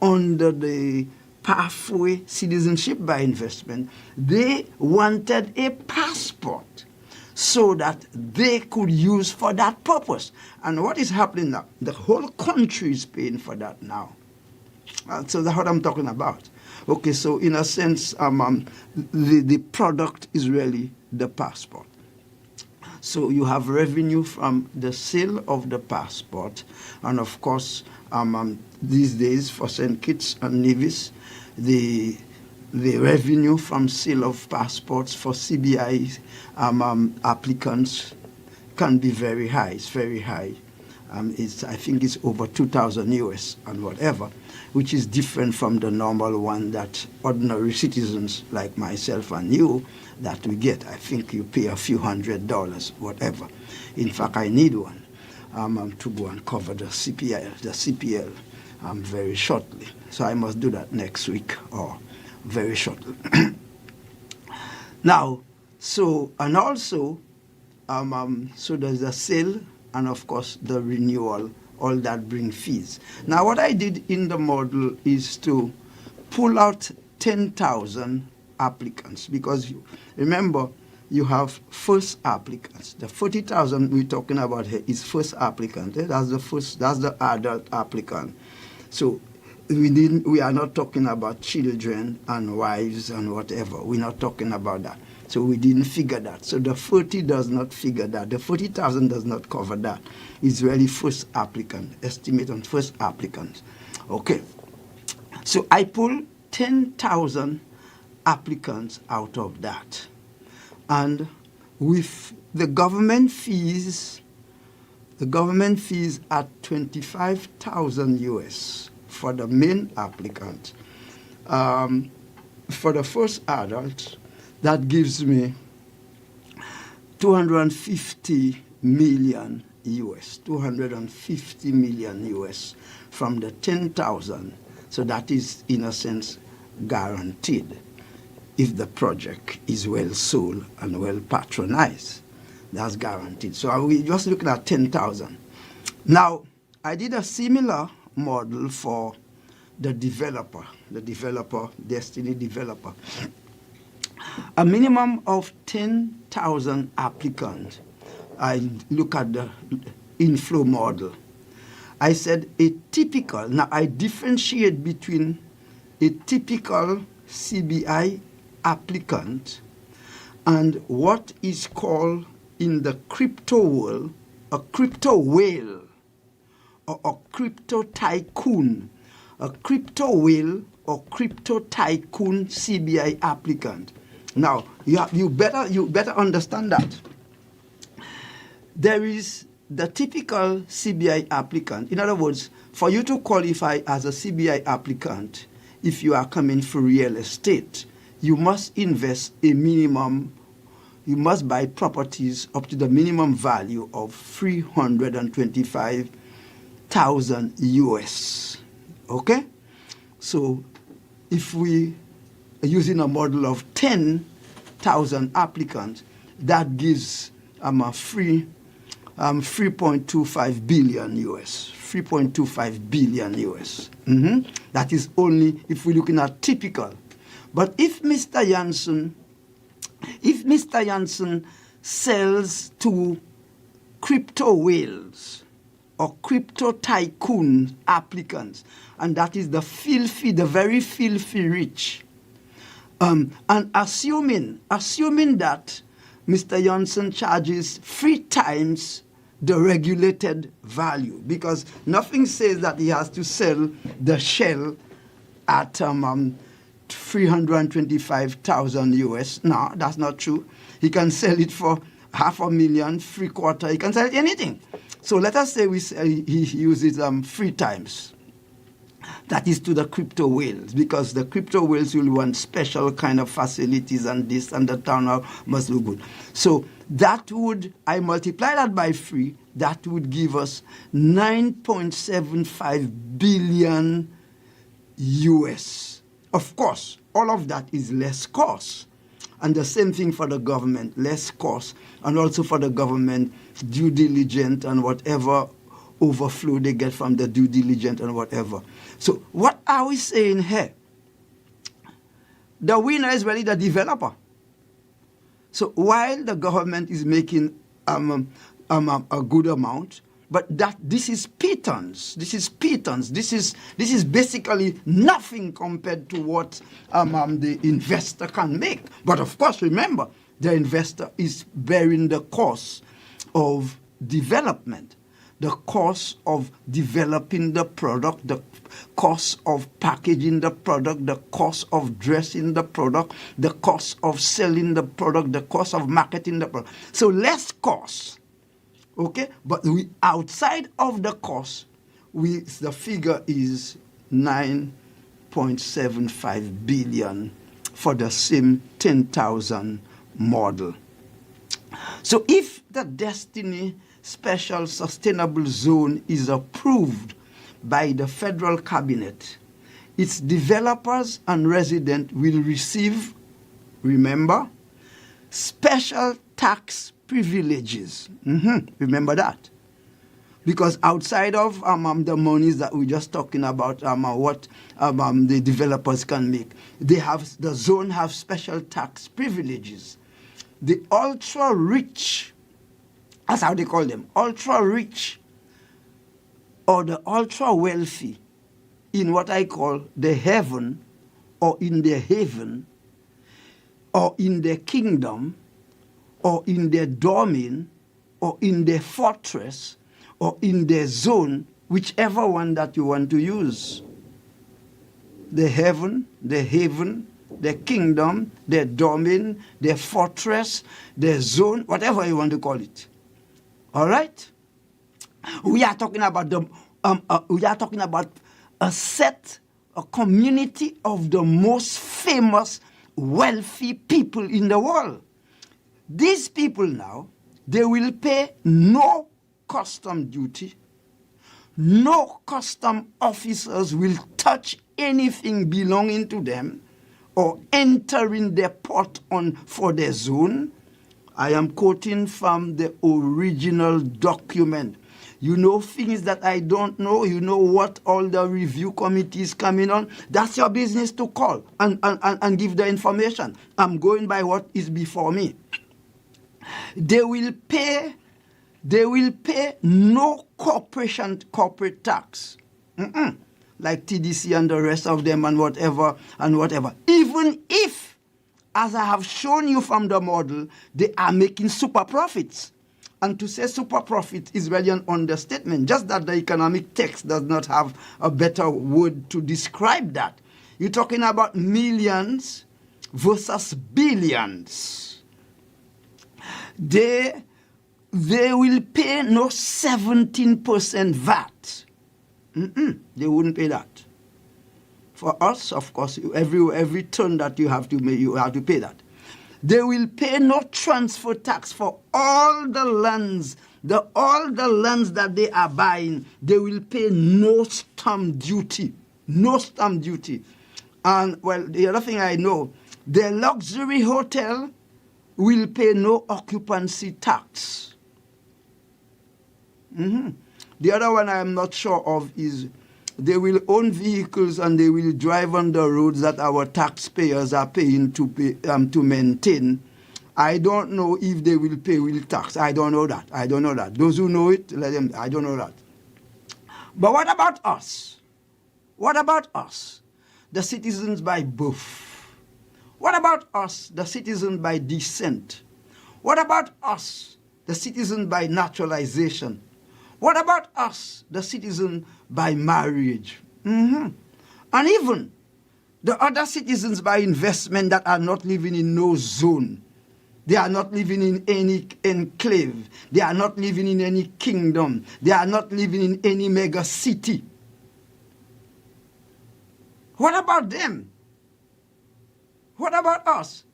under the pathway citizenship by investment. They wanted a passport so that they could use for that purpose. And what is happening now? The whole country is paying for that now. So that's what I'm talking about. Okay, so in a sense, the product is really the passport. So you have revenue from the sale of the passport, and of course, these days for St. Kitts and Nevis, the revenue from sale of passports for CBI applicants can be very high. It's very high. I think it's over 2,000 US and whatever, which is different from the normal one that ordinary citizens like myself and you that we get. I think you pay a few $100, whatever. In fact, I need one to go and cover the CPL very shortly. So I must do that next week or very shortly. Now, so there's a sale and of course the renewal, all that bring fees. Now what I did in the model is to pull out 10,000 applicants because remember you have first applicants. The 40,000 we're talking about here is first applicant. That's the adult applicant. So we are not talking about children and wives and whatever. We're not talking about that. So we didn't figure that. So the 40 does not figure that. The 40,000 does not cover that. It's really first applicant, estimate on first applicants. Okay. So I pulled 10,000 applicants out of that. And with the government fees at 25,000 US for the main applicant. For the first adult, that gives me 250 million US, 250 million US from the 10,000. So that is, in a sense, guaranteed if the project is well sold and well patronized. That's guaranteed. So we're just looking at 10,000. Now, I did a similar model for the developer, Destiny developer. A minimum of 10,000 applicants. I look at the inflow model. I said now I differentiate between a typical CBI applicant and what is called in the crypto world a crypto whale or a crypto tycoon. A crypto whale or crypto tycoon CBI applicant. Now, you better understand that. There is the typical CBI applicant. In other words, for you to qualify as a CBI applicant, if you are coming for real estate, you must invest a minimum, you must buy properties up to the minimum value of 325,000 US. Okay? So if we are using a model of 10,000 applicants, that gives a 3.25 billion US. 3.25 billion US. That is only if we're looking at typical. But if Mr. Janssen sells to crypto whales or crypto tycoon applicants, and that is the very filthy rich, and assuming that Mr. Janssen charges 3 times the regulated value, because nothing says that he has to sell the shell at 325,000 US. No, that's not true. He can sell it for $500,000, $750,000. He can sell it anything. So let us say he uses 3 times. That is to the crypto whales, because the crypto whales will want special kind of facilities and this and the town must look good. So that would, I multiply that by 3, that would give us 9.75 billion US. Of course, all of that is less cost. And the same thing for the government, less cost, and also for the government, due diligence and whatever overflow they get from the due diligence and whatever. So what are we saying here? The winner is really the developer. So while the government is making a good amount, but this is pittance. This is pittance. This is basically nothing compared to what the investor can make. But of course, remember, the investor is bearing the cost of development, the cost of developing the product, the cost of packaging the product, the cost of dressing the product, the cost of selling the product, the cost of marketing the product. So less cost. Okay, but outside of the cost, the figure is 9.75 billion for the same 10,000 model. So if the Destiny Special Sustainable Zone is approved by the federal cabinet, its developers and residents will receive, remember, special tax privileges. Remember that. Because outside of the monies that we're just talking about, what the developers can make, the zone have special tax privileges. The ultra-rich, that's how they call them, ultra-rich or the ultra-wealthy in what I call the heaven or in the haven or in the kingdom or in their domain, or in their fortress, or in their zone, whichever one that you want to use. The heaven, the haven, the kingdom, their domain, their fortress, their zone, whatever you want to call it. All right? We are talking about a community of the most famous, wealthy people in the world. These people now, they will pay no custom duty. No custom officers will touch anything belonging to them or entering their port for their zone. I am quoting from the original document. You know things that I don't know. You know what all the review committees coming on. That's your business to call and give the information. I'm going by what is before me. They will pay no corporate tax, like TDC and the rest of them and whatever. Even if, as I have shown you from the model, they are making super profits. And to say super profit is really an understatement, just that the economic text does not have a better word to describe that. You're talking about millions versus billions. They will pay no 17% VAT. They wouldn't pay that. For us, of course, every turn that you have to make, you have to pay that. They will pay no transfer tax for all the lands, all the lands that they are buying. They will pay no stamp duty. No stamp duty. And, well, the other thing I know, their luxury hotel will pay no occupancy tax. The other one I am not sure of is they will own vehicles and they will drive on the roads that our taxpayers are paying to maintain. I don't know if they will pay real tax. I don't know that. Those who know it, let them. I don't know that. But what about us? What about us, the citizens by birth? What about us, the citizen by descent? What about us, the citizen by naturalization? What about us, the citizen by marriage? And even The other citizens by investment that are not living in no zone. They are not living in any enclave. They are not living in any kingdom. They are not living in any mega city. What about them? What about us?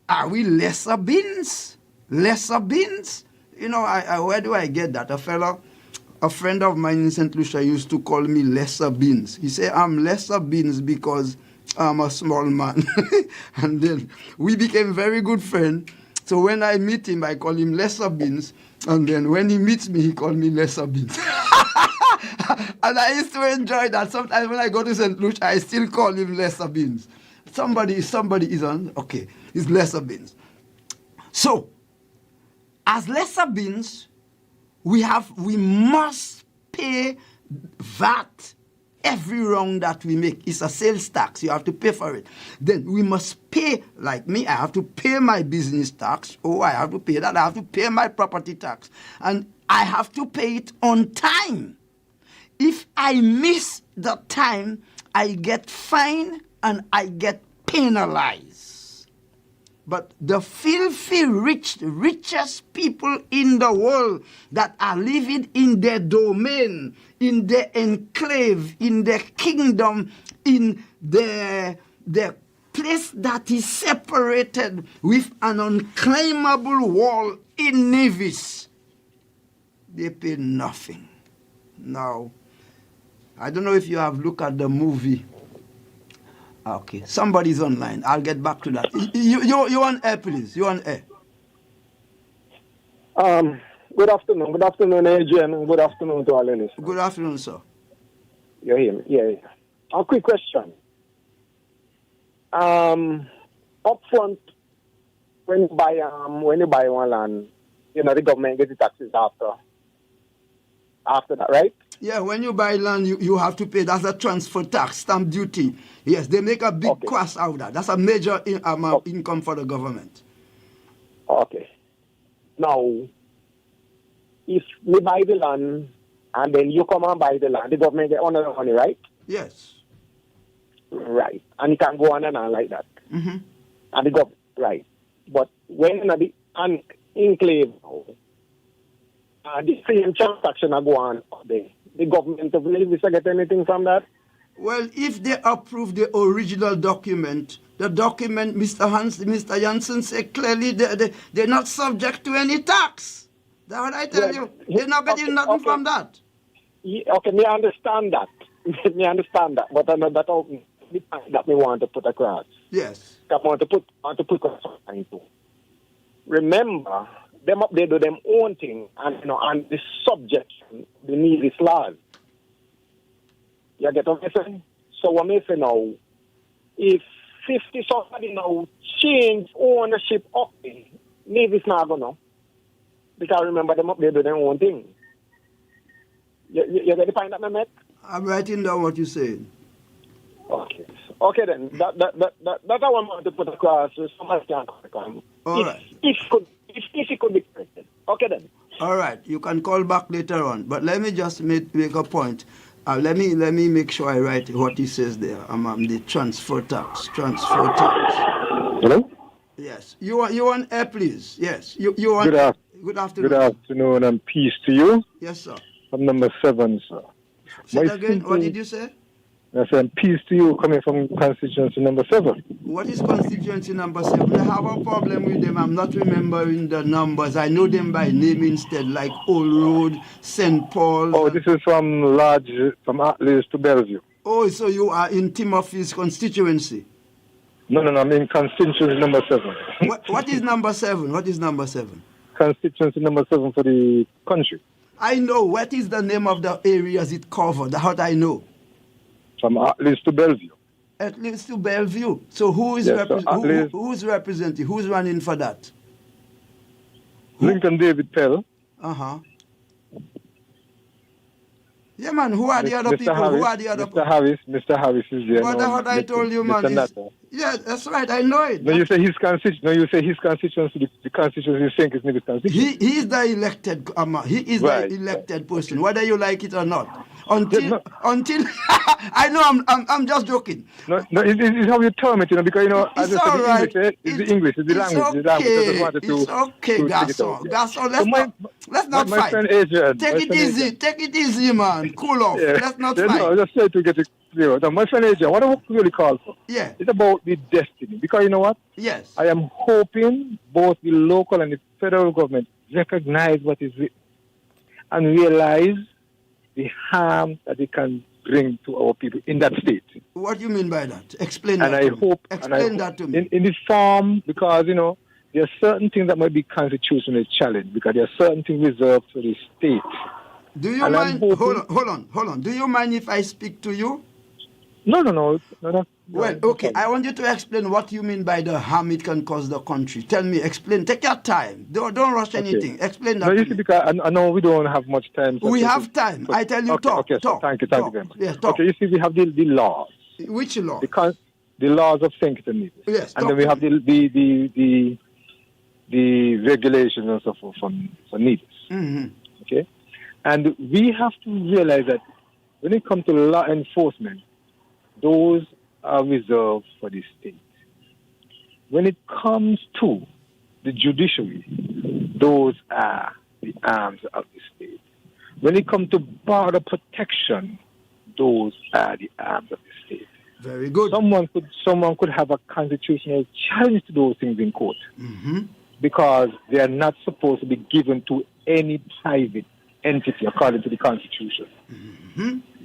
Are we lesser beings? Lesser beings? You know, where do I get that? A friend of mine in St. Lucia used to call me lesser beans. He said, I'm lesser beans because I'm a small man. And then we became very good friends. So when I meet him, I call him lesser beans. And then when he meets me, he calls me lesser beans. And I used to enjoy that. Sometimes when I go to St. Lucia, I still call him lesser beans. Somebody is on, okay, it's lesser beans. So, as lesser beings, we must pay VAT every round that we make. It's a sales tax. You have to pay for it. Then we must pay, like me, I have to pay my business tax. Oh, I have to pay that. I have to pay my property tax. And I have to pay it on time. If I miss the time, I get fined and I get penalized. But the filthy richest people in the world that are living in their domain, in their enclave, in their kingdom, in their place that is separated with an unclimbable wall in Nevis, they pay nothing. Now, I don't know if you have looked at the movie. Okay, somebody's online. I'll get back to that. You on air, please. You on air. Good afternoon. Good afternoon, Adrian, and good afternoon to all the listeners. Good afternoon, sir. You hear me? Yeah. A quick question. Up front, when you buy one land, you know the government gets the taxes after that, right? Yeah, when you buy land, you have to pay. That's a transfer tax, stamp duty. Yes, they make a big cost out of that. That's a major income for the government. Okay. Now, if we buy the land and then you come and buy the land, the government get all the money, right? Yes. Right. And it can go on and on like that. Mm-hmm. And the government, right. But when the enclave, the same transaction are go on there. The government of Nevis get anything from that? Well, if they approve the original document, the document, Mr. Jansen said clearly they're not subject to any tax. That's what I tell you. They're not getting nothing from that. Yeah, okay, me understand that. But another that we want to put across. Yes. I want to put something to. Remember, them up there do them own thing, and and the subject, the Nevis laws. You get what I'm saying? So what I'm saying now, if 50 somebody now change ownership of the Nevis not gonna, because remember them up there do their own thing. You get the point that I met? I'm writing down what you're saying. Okay. Okay then. That I want to put across so somebody can come. All right. If it could be corrected. Okay then. All right. You can call back later on. But let me just make a point. Let me make sure I write what he says there. The transfer tax. Hello? Yes. You want air, please? Yes. You want. Good afternoon. Good afternoon and peace to you. Yes, sir. I'm number 7, sir. Say it again. What did you say? I said peace to you coming from constituency number 7. What is constituency number 7? I have a problem with them. I'm not remembering the numbers. I know them by name instead, like Old Road, St. Paul. Oh, this is from Atlas to Bellevue. Oh, so you are in Timothy's constituency? No, I'm in constituency number 7. What is number 7? What is number 7? Constituency number 7 for the country. I know. What is the name of the areas it covers? That's what I know. From Atlas to Bellevue. Atlas to Bellevue. So who is who's representing? Who's running for that? Lincoln David Pell. Uh-huh. Yeah, man. Who are the other people? Who are the other people? Mr. Harris is there. What I told you, man. Yeah, that's right. I know it. No, you say his constituency. The constituency you think is Nevis constituency. He is the elected. He is the elected person, whether you like it or not. Until I know I'm just joking. No, it's how you term it, because as It's I all said, right. the English, it's the language. I just wanted to. It's okay, to take it Gasson. out, yeah. Gasson, let's not my fight. friend Adrian. Take it easy, man. Cool off. Yeah. Let's not Yeah, fight. no, just try to get it clear. Now, my friend Adrian, what I really call for? Yeah. It's about the destiny. Because you know what? Yes. I am hoping both the local and the federal government recognize what is it and realize the harm that they can bring to our people in that state. What do you mean by that? Explain And that. Explain that to me. In the form, because, there are certain things that might be constitutionally challenged because there are certain things reserved for the state. Do you mind? Hold on. Do you mind if I speak to you? No. Well, okay. I want you to explain what you mean by the harm it can cause the country. Tell me. Explain. Take your time. Don't rush anything. Explain that. No, you see, because I know we don't have much time. We have time. I tell you, talk. Okay, talk. So thank you very much. Yes, talk. Okay, you see, we have the laws. Which law? Because the laws of St. Kitts. Yes. And then we have the regulations and so forth for needs. Mm-hmm. Okay? And we have to realize that when it comes to law enforcement, those are reserved for the state. When it comes to the judiciary, those are the arms of the state. When it comes to border protection, those are the arms of the state. Very good. Someone could have a constitutional challenge to those things in court, because they are not supposed to be given to any private entity according to the Constitution.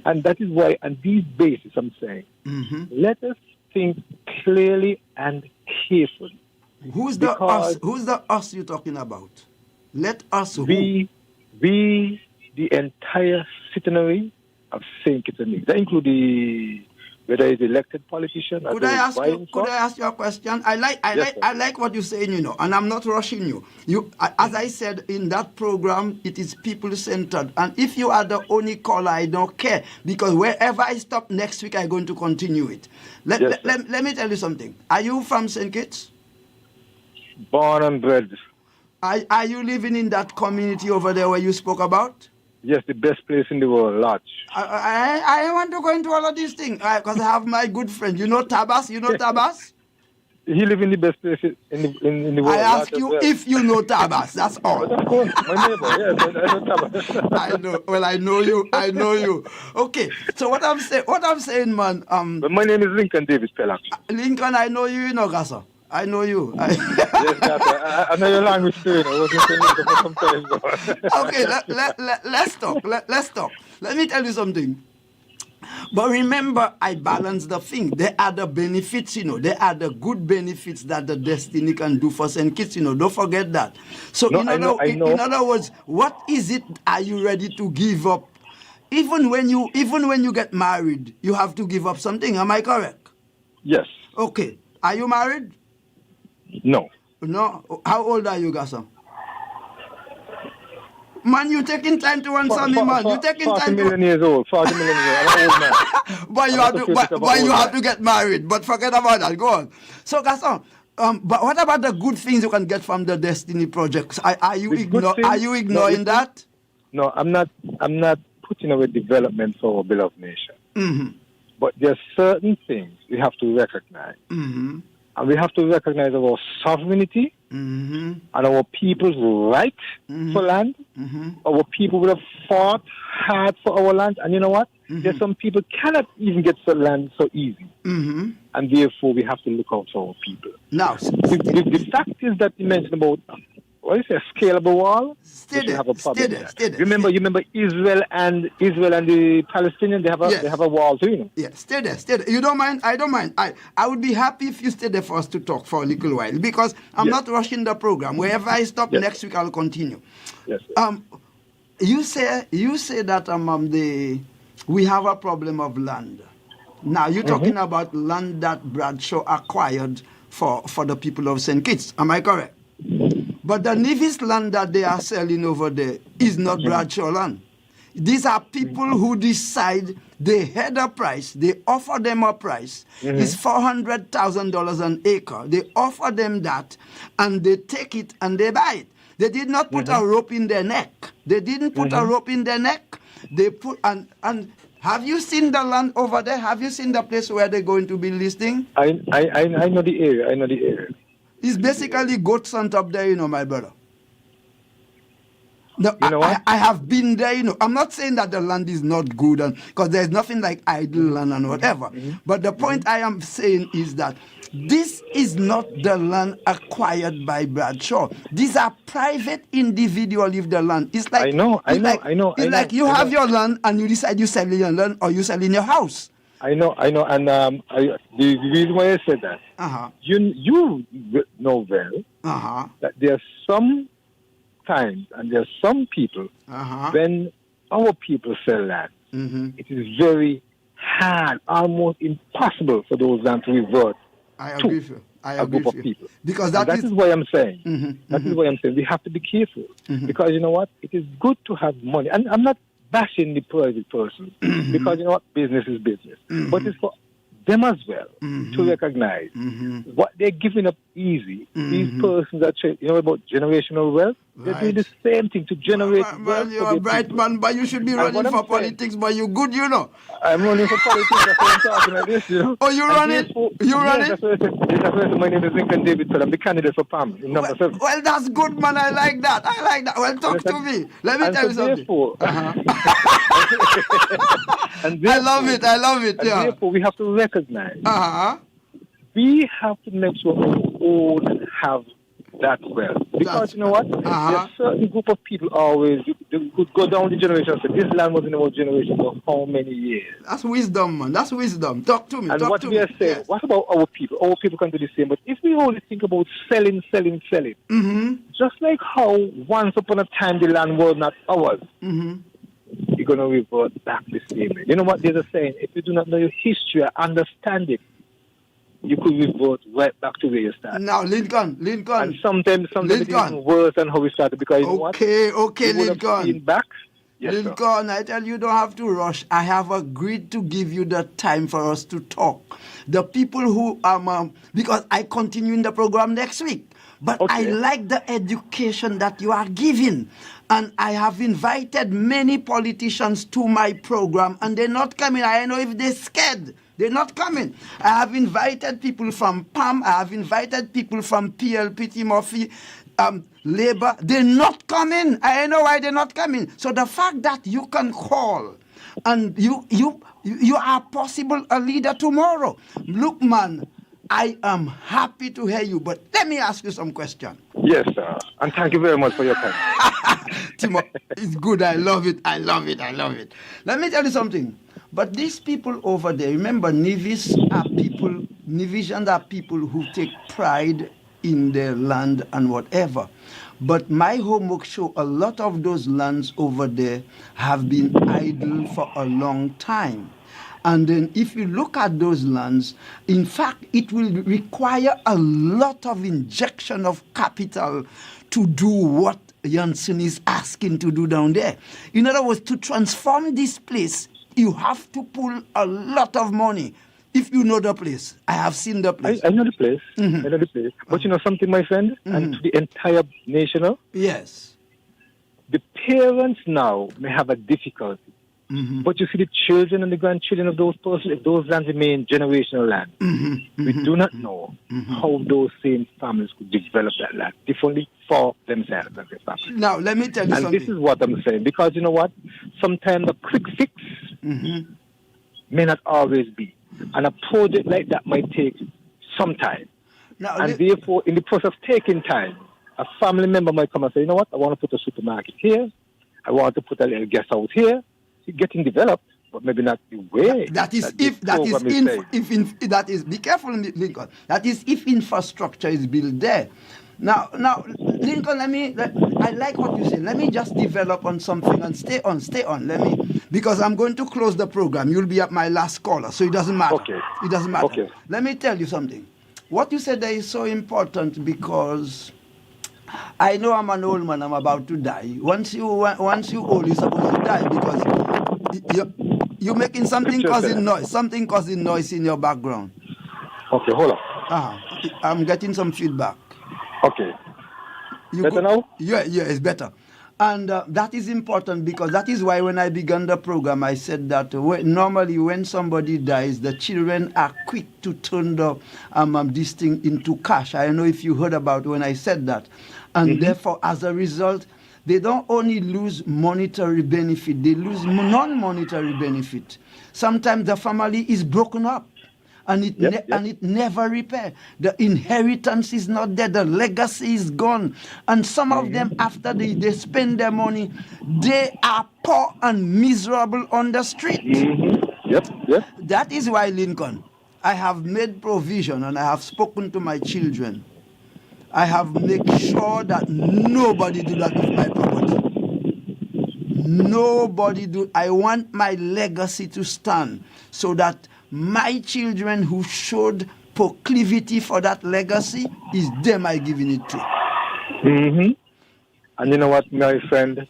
And that is why, on these bases, I'm saying, let us think clearly and carefully. Who's the us? Who's the us you're talking about? Let us we, the entire citizenry of St. Kitts and Nevis. That includes whether it's elected politician. Could I ask you a question? I like what you're saying, and I'm not rushing you. As I said in that program, it is people-centered. And if you are the only caller, I don't care, because wherever I stop next week, I'm going to continue it. Let me tell you something. Are you from St. Kitts? Born and bred. Are you living in that community over there where you spoke about? Yes, the best place in the world, Lodge. I want to go into all of these things because I have my good friend. You know Tabas? Tabas? He lives in the best place in the world. I ask you if you know Tabas. That's all. But of course, my neighbor. Yes, I know Tabas. I know. Well, I know you. Okay. So what I'm saying, man. But my name is Lincoln Davis Pell. Lincoln, I know you, Gassa. I know you. Yes, I know your language too. I was for some time. Okay, let's talk. Let me tell you something. But remember, I balance the thing. There are the benefits, there are the good benefits that the destiny can do for St. Kitts, Don't forget that. So in other words, what is it are you ready to give up? Even when you get married, you have to give up something. Am I correct? Yes. Okay. Are you married? No. No? How old are you, Gasson? Man, you taking time to answer me, man. You taking time 40 million years old. 40 million years old. I'm an old man. But you have to get married. But forget about that. Go on. So, Gasson, but what about the good things you can get from the Destiny projects? Are you ignoring that? No, I'm not putting away development for our beloved nation. But there are certain things we have to recognize. And we have to recognize our sovereignty and our people's right for land. Our people would have fought hard for our land. And you know what? There's some people cannot even get the land so easy. And therefore, we have to look out for our people. Now, the fact is that you mentioned about, what is it, a scalable wall? Remember Israel and the Palestinians, they have a wall too, Yeah, stay there. You don't mind? I don't mind. I would be happy if you stay there for us to talk for a little while, because I'm not rushing the program. Wherever I stop next week, I'll continue. Yes. You say that we have a problem of land. Now you're talking about land that Bradshaw acquired for the people of St. Kitts. Am I correct? But the Nevis land that they are selling over there is not Bradshaw land. These are people who decide they had a price, they offer them a price. It's $400,000 an acre. They offer them that, and they take it and they buy it. They did not put a rope in their neck. They didn't put a rope in their neck. They put and have you seen the land over there? Have you seen the place where they're going to be listing? I know the area. I know the area. It's basically goat hunt up there, my brother. No, You know what? I have been there, I'm not saying that the land is not good, because there's nothing like idle land and whatever. But the point I am saying is that this is not the land acquired by Bradshaw. These are private individual live the land. It's like It's like you have your land and you decide you sell your land or you sell in your house. I know, and the reason why I said that, you know well that there are some times and there are some people when our people sell land, it is very hard, almost impossible for those land to revert to a group of people. Because that is why I'm saying. That is why I'm saying we have to be careful, because you know what, it is good to have money, and I'm not bashing the private person because you know what, business is business, but it's for them as well to recognize what they're giving up easy. These persons are, about generational wealth. They're doing the same thing to generate wealth. You're a bright man, but you should be running for politics, but you're good, I'm running for politics, that's why I'm talking like this, Oh, you running? You running? That's what I said. My name is Lincoln David, so I'm the candidate for PAM in number 7. Well, that's good, man. I like that. Well, talk to me. Let me tell you something. I love it. And therefore, we have to recognize. We have to make sure our own have that wealth. Because you know what? There's a certain group of people always they could go down the generation and say, this land was in our generation for how many years? That's wisdom, man. That's wisdom. Talk to me. And what we are saying, what about our people? Our people can do the same. But if we only think about selling, just like how once upon a time the land was not ours, you're going to revert back the same way. You know what there's a saying? If you do not know your history or understand it, you could revert right back to where you started. Now, Lincoln. And sometimes it's even worse than how we started, because you know what? Okay, Lincoln. Back. Yes, Lincoln, I tell you, don't have to rush. I have agreed to give you the time for us to talk. The people who because I continue in the program next week. But I like the education that you are giving. And I have invited many politicians to my program, and they're not coming. I don't know if they're scared. They're not coming. I have invited people from PAM. I have invited people from PLPT Murphy, Labour. They're not coming. I don't know why they're not coming. So the fact that you can call and you are possible a leader tomorrow. Look, man, I am happy to hear you, but let me ask you some questions. Yes, sir. And thank you very much for your time. Timo, it's good. I love it. Let me tell you something. But these people over there, remember, Nivisians are people who take pride in their land and whatever. But my homework show a lot of those lands over there have been idle for a long time. And then if you look at those lands, in fact, it will require a lot of injection of capital to do what Janssen is asking to do down there. In other words, to transform this place, you have to pull a lot of money. If you know the place, I have seen the place. I know the place. I know the place. But you know something, my friend, and to the entire nation, yes, the parents now may have a difficulty. But you see the children and the grandchildren of those persons, if those lands remain generational land, we do not know how those same families could develop that land differently for themselves and their families. Now, let me tell you something. And this is what I'm saying, because you know what? Sometimes a quick fix may not always be. And a project like that might take some time. Now, and therefore, in the process of taking time, a family member might come and say, you know what? I want to put a supermarket here. I want to put a little guest house here. It's getting developed, but maybe not the way. Be careful, Lincoln. That is if infrastructure is built there. Now, Lincoln, I like what you say. Let me just develop on something and stay on. Because I'm going to close the program. You'll be at my last caller, so it doesn't matter. Okay. It doesn't matter. Okay. Let me tell you something. What you said there is so important, because I know I'm an old man. I'm about to die. Once you old, you're supposed to die, because you're making something causing noise in your background. Okay, hold on. I'm getting some feedback. Okay. Better now? Yeah, it's better. And that is important because that is why when I began the program, I said that normally when somebody dies, the children are quick to turn this thing into cash. I don't know if you heard about when I said that. And therefore, as a result, they don't only lose monetary benefit, they lose non-monetary benefit. Sometimes the family is broken up. And it never repair. The inheritance is not there. The legacy is gone. And some of them, after they spend their money, they are poor and miserable on the street. That is why, Lincoln, I have made provision and I have spoken to my children. I have made sure that nobody do that with my property. Nobody do. I want my legacy to stand so that my children who showed proclivity for that legacy is them I giving it to. And you know what, my friend?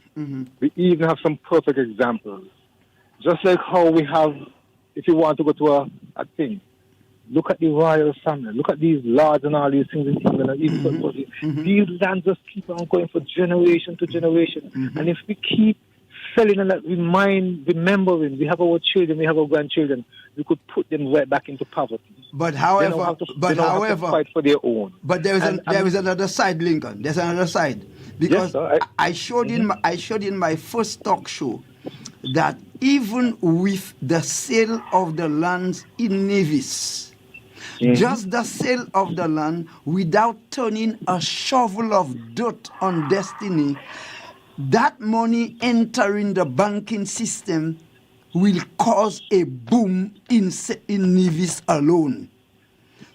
We even have some perfect examples. Just like how we have, if you want to go to a thing, look at the royal family, look at these lords and all these things in England and even these lands just keep on going for generation to generation. And if we keep selling and remembering, we have our children, we have our grandchildren, we could put them right back into poverty. But however, have to fight for their own. But there is another side, Lincoln. There's another side because I showed in my first talk show that even with the sale of the lands in Nevis, just the sale of the land without turning a shovel of dirt on Destiny, that money entering the banking system will cause a boom in Nevis alone.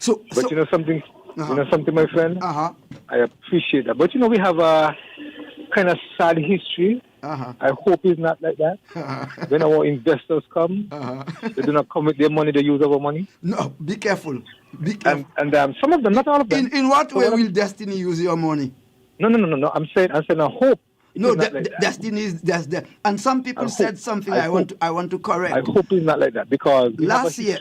But you know something, my friend? I appreciate that. But you know, we have a kind of sad history. I hope it's not like that. When our investors come, they do not come with their money, they use our money. No, be careful. Be careful. And some of them, not all of them. In what way will Destiny use your money? No. I'm saying I hope. No, Destiny is there. And some people said something I want to correct. I hope it's not like that because last week.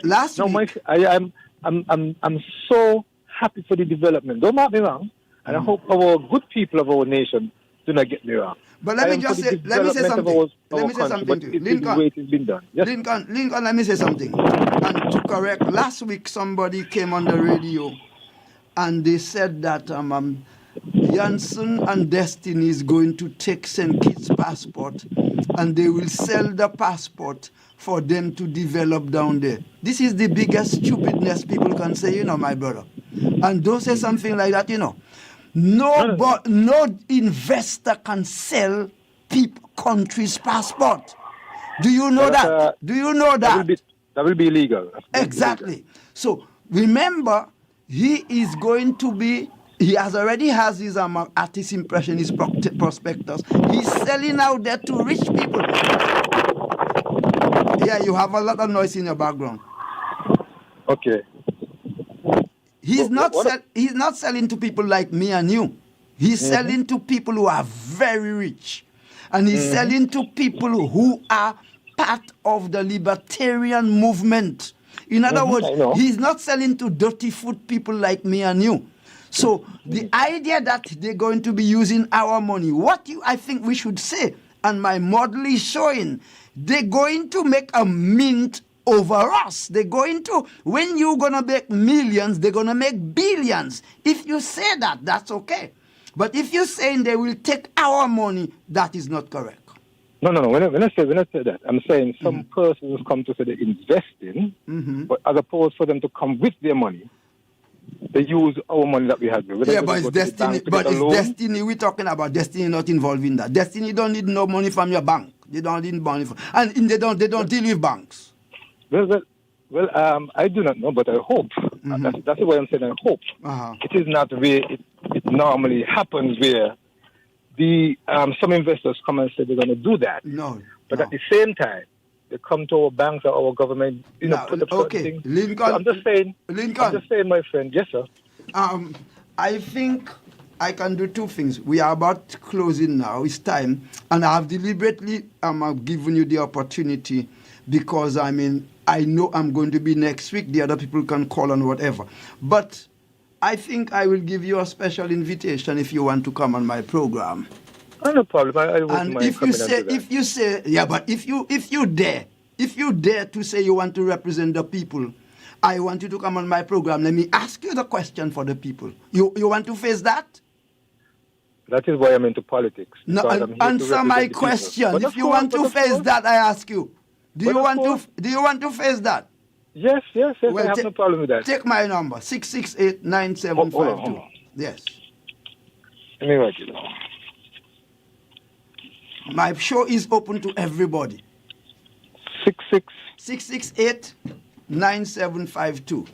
I'm so happy for the development. Don't get me wrong, and I hope our good people of our nation do not get me wrong. But let me say something. Let me say something to you, Lincoln. Yes. Lincoln, let me say something. And to correct, last week somebody came on the radio, and they said that Janssen and Destiny is going to take St. Kitts passport and they will sell the passport for them to develop down there. This is the biggest stupidness people can say, my brother. And don't say something like that, No investor can sell country's passport. Do you know that? Do you know that? That will be illegal. Exactly. So remember, he is going to be. He already has his artist impression, his prospectus. He's selling out there to rich people. Yeah, you have a lot of noise in your background. Okay. He's not selling to people like me and you. He's selling to people who are very rich. And he's selling to people who are part of the libertarian movement. In other words, he's not selling to dirty food people like me and you. So the idea that they're going to be using our money, I think we should say, and my model is showing, they're going to make a mint over us. They're going to, when you're going to make millions, they're going to make billions. If you say that, that's okay. But if you're saying they will take our money, that is not correct. No. When I say that, I'm saying some persons come to say they're investing, but as opposed for them to come with their money, they use our money that we have. Yeah, but it's Destiny. But it's Destiny. We're talking about Destiny not involved in that. Destiny don't need no money from your bank. They don't need money and they don't deal with banks. Well, I do not know, but I hope. That's the way I'm saying. I hope it is not where it normally happens, where the some investors come and say they're going to do that. But at the same time, they come to our banks or our government, put up certain things. Lincoln, so I'm just saying, my friend. Yes, sir. I think I can do two things. We are about closing now. It's time. And I have deliberately given you the opportunity because, I know I'm going to be next week. The other people can call on whatever. But I think I will give you a special invitation if you want to come on my program. Oh, no problem. I wouldn't And mind if you coming say, into that. if you say, yeah, but if you dare to say you want to represent the people, I want you to come on my program. Let me ask you the question for the people. You want to face that? That is why I'm into politics. No, Because I'm here to answer my represent the people. question. But If of you course, want to but of face course. that, I ask you. Do But you of want course. to? Do you want to face that? Yes, I Well, have no problem with that. Take my number, 668-9752. Hold on. Yes. Let me write it down. My show is open to everybody. 668-9752.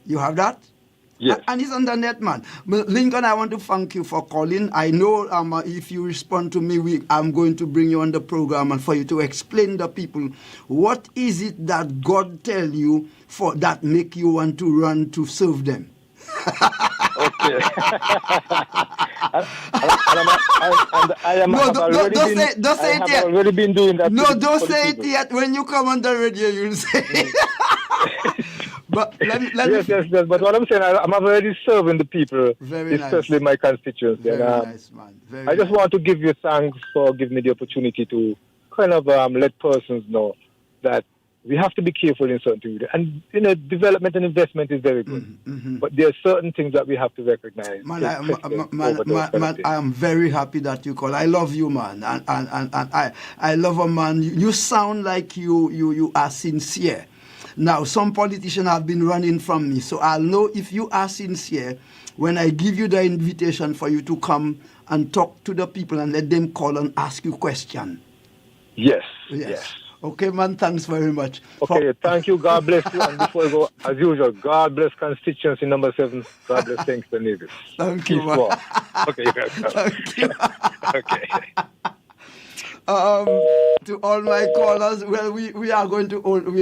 You have that? Yes. And it's on the net, man. Lincoln, I want to thank you for calling. I know if you respond to me, I'm going to bring you on the program and for you to explain to people what is it that God tell you for that make you want to run to serve them. Okay. Don't say it yet. Already been doing that. No, don't say it yet. When you come on the radio, you'll say it. But let me. Yes. But what I'm saying, I'm already serving the people, Very especially nice. my constituency. Very And, nice, man. I just want to give you thanks for giving me the opportunity to kind of let persons know that we have to be careful in certain things. And, development and investment is very good. Mm-hmm. But there are certain things that we have to recognize. Man, I am very happy that you call. I love you, man. And I love a man. You sound like you are sincere. Now, some politicians have been running from me, so I'll know if you are sincere when I give you the invitation for you to come and talk to the people and let them call and ask you questions. Yes. Okay, man, thanks very much. Okay, thank you. God bless you. And before I go, as usual, God bless constituency number 7. God bless Kingston Nevis. Thank you, man. Okay, you're welcome. Thank you. Okay. To all my callers, well, we're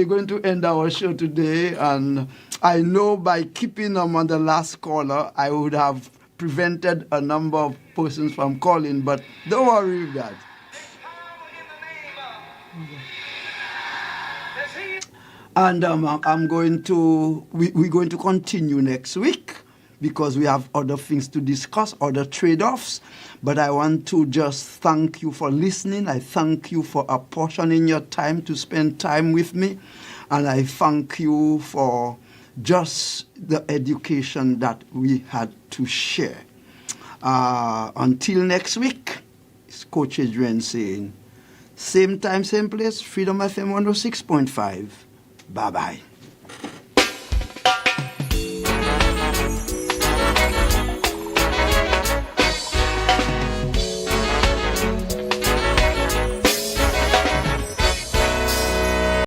going to end our show today, and I know by keeping them on the last caller, I would have prevented a number of persons from calling, but don't worry with that. And we're going to continue next week because we have other things to discuss, other trade-offs. But I want to just thank you for listening. I thank you for apportioning your time to spend time with me. And I thank you for just the education that we had to share. Until next week, it's Coach Adrian saying, same time, same place, Freedom FM 106.5. Bye-bye.